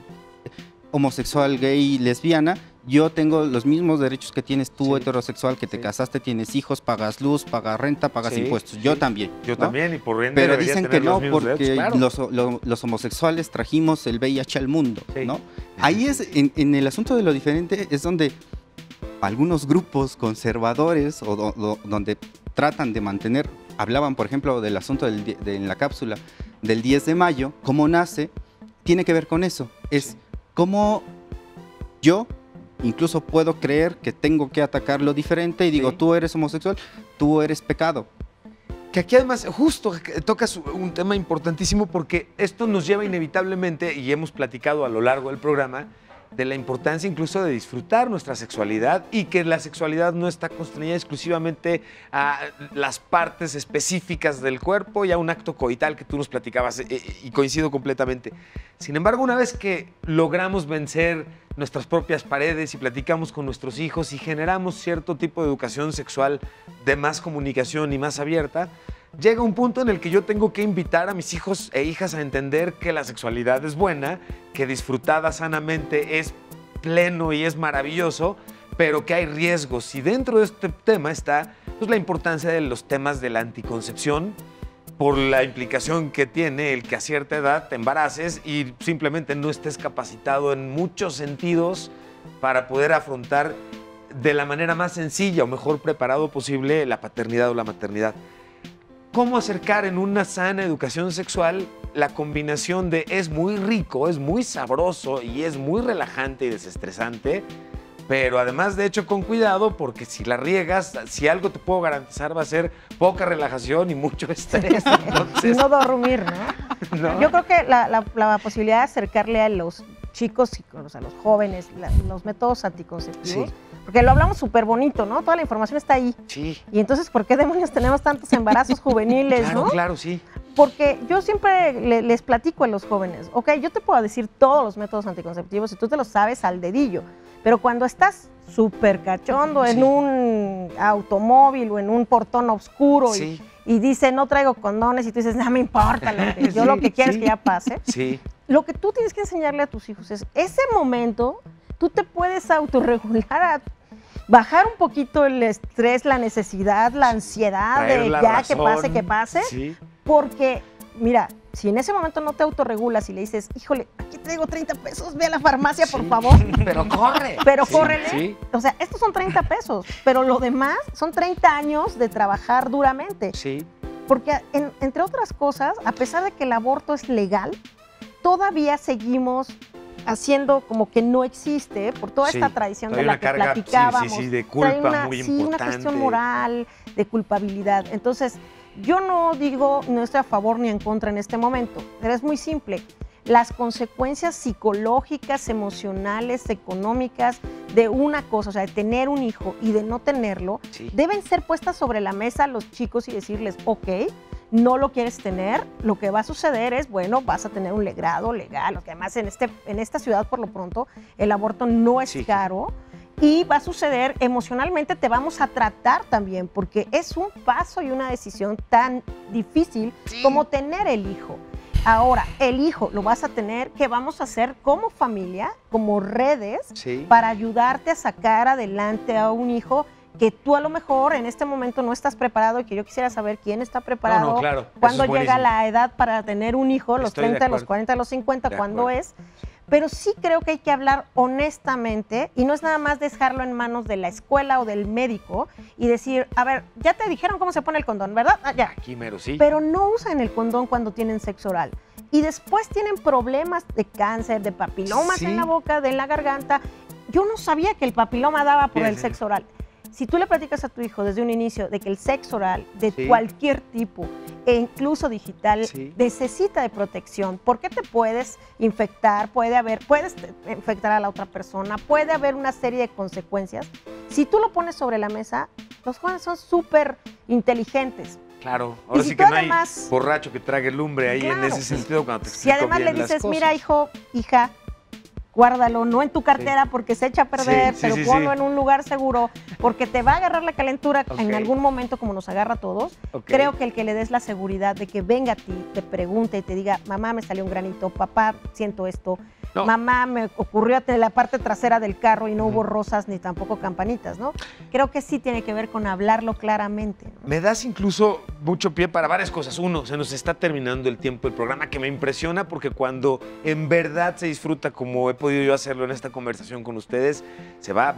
homosexual, gay, lesbiana, yo tengo los mismos derechos que tienes tú, heterosexual, que te casaste, tienes hijos, pagas luz, pagas renta, pagas impuestos. Yo también. Yo ¿no? también, y por ende Pero debería dicen que tener los no, mismos porque derechos, claro. los homosexuales trajimos el VIH al mundo, ¿no? Ahí es, en el asunto de lo diferente, es donde algunos grupos conservadores o donde tratan de mantener, hablaban por ejemplo del asunto en la cápsula del 10 de mayo, cómo nace, tiene que ver con eso, es cómo yo incluso puedo creer que tengo que atacar lo diferente y digo, tú eres homosexual, tú eres pecado. Que aquí además justo tocas un tema importantísimo porque esto nos lleva inevitablemente, y hemos platicado a lo largo del programa, de la importancia incluso de disfrutar nuestra sexualidad y que la sexualidad no está constreñida exclusivamente a las partes específicas del cuerpo y a un acto coital que tú nos platicabas y coincido completamente. Sin embargo, una vez que logramos vencer nuestras propias paredes y platicamos con nuestros hijos y generamos cierto tipo de educación sexual de más comunicación y más abierta, llega un punto en el que yo tengo que invitar a mis hijos e hijas a entender que la sexualidad es buena, que disfrutada sanamente es pleno y es maravilloso, pero que hay riesgos. Y dentro de este tema está pues, la importancia de los temas de la anticoncepción, por la implicación que tiene el que a cierta edad te embaraces y simplemente no estés capacitado en muchos sentidos para poder afrontar de la manera más sencilla o mejor preparado posible la paternidad o la maternidad. ¿Cómo acercar en una sana educación sexual la combinación de es muy rico, es muy sabroso y es muy relajante y desestresante, pero además de hecho con cuidado, porque si la riegas, si algo te puedo garantizar va a ser poca relajación y mucho estrés. Entonces, no dormir, ¿no? ¿no? Yo creo que la posibilidad de acercarle a los chicos, a los jóvenes, los métodos anticonceptivos, Sí. porque lo hablamos súper bonito, ¿no? Toda la información está ahí. Sí. Y entonces, ¿por qué demonios tenemos tantos embarazos juveniles, Claro, no? claro, sí. Porque yo siempre les platico a los jóvenes, ok, yo te puedo decir todos los métodos anticonceptivos y tú te los sabes al dedillo, pero cuando estás súper cachondo en un automóvil o en un portón oscuro Sí. y dice no traigo condones y tú dices, no me importa, yo lo que quiero es que ya pase. Sí. Lo que tú tienes que enseñarle a tus hijos es, ese momento tú te puedes autorregular, bajar un poquito el estrés, la necesidad, la ansiedad Traer de la ya razón. que pase, Sí. porque, mira, si en ese momento no te autorregulas y le dices, híjole, aquí traigo 30 pesos, ve a la farmacia, por favor. Pero corre. Pero Sí, córrele. sí. O sea, estos son 30 pesos, pero lo demás son 30 años de trabajar duramente. Sí. Porque, entre otras cosas, a pesar de que el aborto es legal, todavía seguimos haciendo como que no existe por toda Sí, esta tradición de trae la una que carga, sí, platicábamos. sí, de Trae culpa muy una importante. cuestión moral, de culpabilidad. Entonces, yo no estoy a favor ni en contra en este momento, pero es muy simple. Las consecuencias psicológicas, emocionales, económicas de una cosa, o sea, de tener un hijo y de no tenerlo, Sí. deben ser puestas sobre la mesa a los chicos y decirles, ok, no lo quieres tener, lo que va a suceder es, bueno, vas a tener un legrado legal, porque además en esta ciudad por lo pronto el aborto no es Sí. caro y va a suceder emocionalmente, te vamos a tratar también, porque es un paso y una decisión tan difícil como tener el hijo. Ahora, el hijo lo vas a tener, ¿qué vamos a hacer como familia, como redes, Sí. para ayudarte a sacar adelante a un hijo que tú a lo mejor en este momento no estás preparado y que yo quisiera saber quién está preparado, No, no, claro, eso cuándo es llega buenísimo. la edad para tener un hijo, los Estoy de 30, los acuerdo. 40, los 50, De cuándo acuerdo. es. Pero sí creo que hay que hablar honestamente y no es nada más dejarlo en manos de la escuela o del médico y decir, a ver, ya te dijeron cómo se pone el condón, ¿verdad? Ah, ya. Aquí mero, sí. Pero no usan el condón cuando tienen sexo oral. Y después tienen problemas de cáncer, de papilomas Sí. en la boca, de la garganta. Yo no sabía que el papiloma daba por el sexo oral. Si tú le platicas a tu hijo desde un inicio de que el sexo oral de Sí. cualquier tipo e incluso digital Sí. necesita de protección, porque te puedes infectar, puedes infectar a la otra persona, puede haber una serie de consecuencias. Si tú lo pones sobre la mesa, los jóvenes son súper inteligentes. Claro, ahora Y si sí tú que no además- hay borracho que trague lumbre ahí en Claro. ese sentido cuando te Si explico además le bien las dices, cosas. mira, hijo, hija, guárdalo, no en tu cartera porque se echa a perder, Sí, sí, pero sí, ponlo sí. en un lugar seguro porque te va a agarrar la calentura en Ok. algún momento como nos agarra a todos. Ok. Creo que el que le des la seguridad de que venga a ti, te pregunte y te diga, mamá, me salió un granito, papá, siento esto, No. mamá, me ocurrió en la parte trasera del carro y no hubo rosas ni tampoco campanitas, ¿no? Creo que sí tiene que ver con hablarlo claramente, ¿no? Me das incluso mucho pie para varias cosas. Uno, se nos está terminando el tiempo del programa, que me impresiona porque cuando en verdad se disfruta como he podido yo hacerlo en esta conversación con ustedes,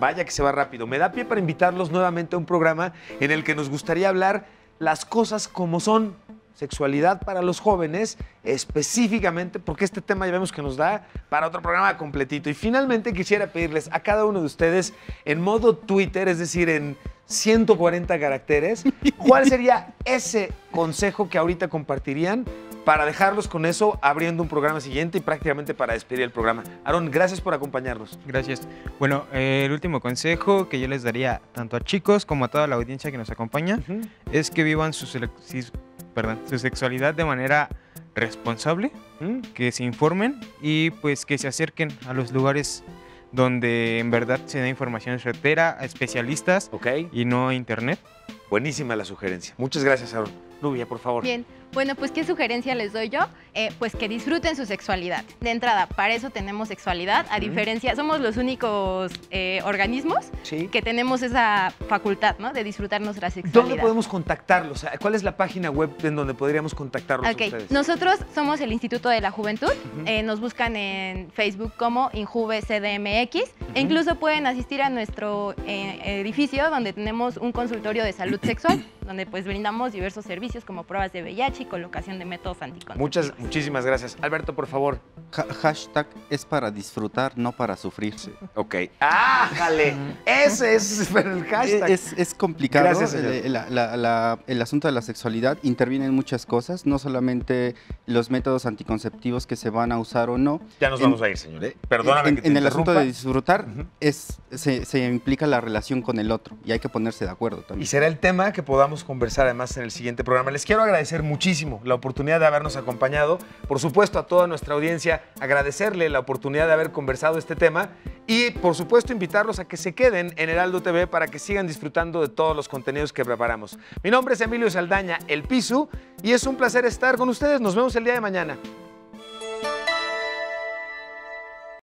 vaya que se va rápido. Me da pie para invitarlos nuevamente a un programa en el que nos gustaría hablar las cosas como son. Sexualidad para los jóvenes, específicamente, porque este tema ya vemos que nos da para otro programa completito. Y finalmente quisiera pedirles a cada uno de ustedes, en modo Twitter, es decir, en 140 caracteres, ¿cuál sería ese consejo que ahorita compartirían para dejarlos con eso, abriendo un programa siguiente y prácticamente para despedir el programa? Aarón, gracias por acompañarnos. Gracias. Bueno, el último consejo que yo les daría tanto a chicos como a toda la audiencia que nos acompaña es que vivan su sexualidad de manera responsable, que se informen y pues que se acerquen a los lugares donde en verdad se da información certera, a especialistas y no a internet. Buenísima la sugerencia. Muchas gracias, Aarón. Nubia, por favor. Bien, bueno, pues ¿qué sugerencia les doy yo? Pues que disfruten su sexualidad. De entrada, para eso tenemos sexualidad, a diferencia, somos los únicos organismos que tenemos esa facultad, ¿no? De disfrutar nuestra sexualidad. ¿Dónde podemos contactarlos? ¿Cuál es la página web en donde podríamos contactarlos a ustedes? Nosotros somos el Instituto de la Juventud, nos buscan en Facebook como Injuve CDMX e incluso pueden asistir a nuestro edificio donde tenemos un consultorio de salud sexual, donde pues brindamos diversos servicios como pruebas de VIH y colocación de métodos anticonceptivos. Muchísimas gracias. Alberto, por favor. Hashtag es para disfrutar, no para sufrir. Ok. ¡Ájale! Ese es el hashtag. Es complicado. Gracias, señor. El asunto de la sexualidad intervienen muchas cosas, no solamente los métodos anticonceptivos que se van a usar o no. Ya nos vamos a ir, señor. Perdóname que te en el asunto de interrumpa. disfrutar se implica la relación con el otro y hay que ponerse de acuerdo también. Y será el tema que podamos conversar además en el siguiente programa. Les quiero agradecer muchísimo la oportunidad de habernos acompañado. Por supuesto, a toda nuestra audiencia, agradecerle la oportunidad de haber conversado este tema y, por supuesto, invitarlos a que se queden en Heraldo TV para que sigan disfrutando de todos los contenidos que preparamos. Mi nombre es Emilio Saldaña, El Pisu, y es un placer estar con ustedes. Nos vemos el día de mañana.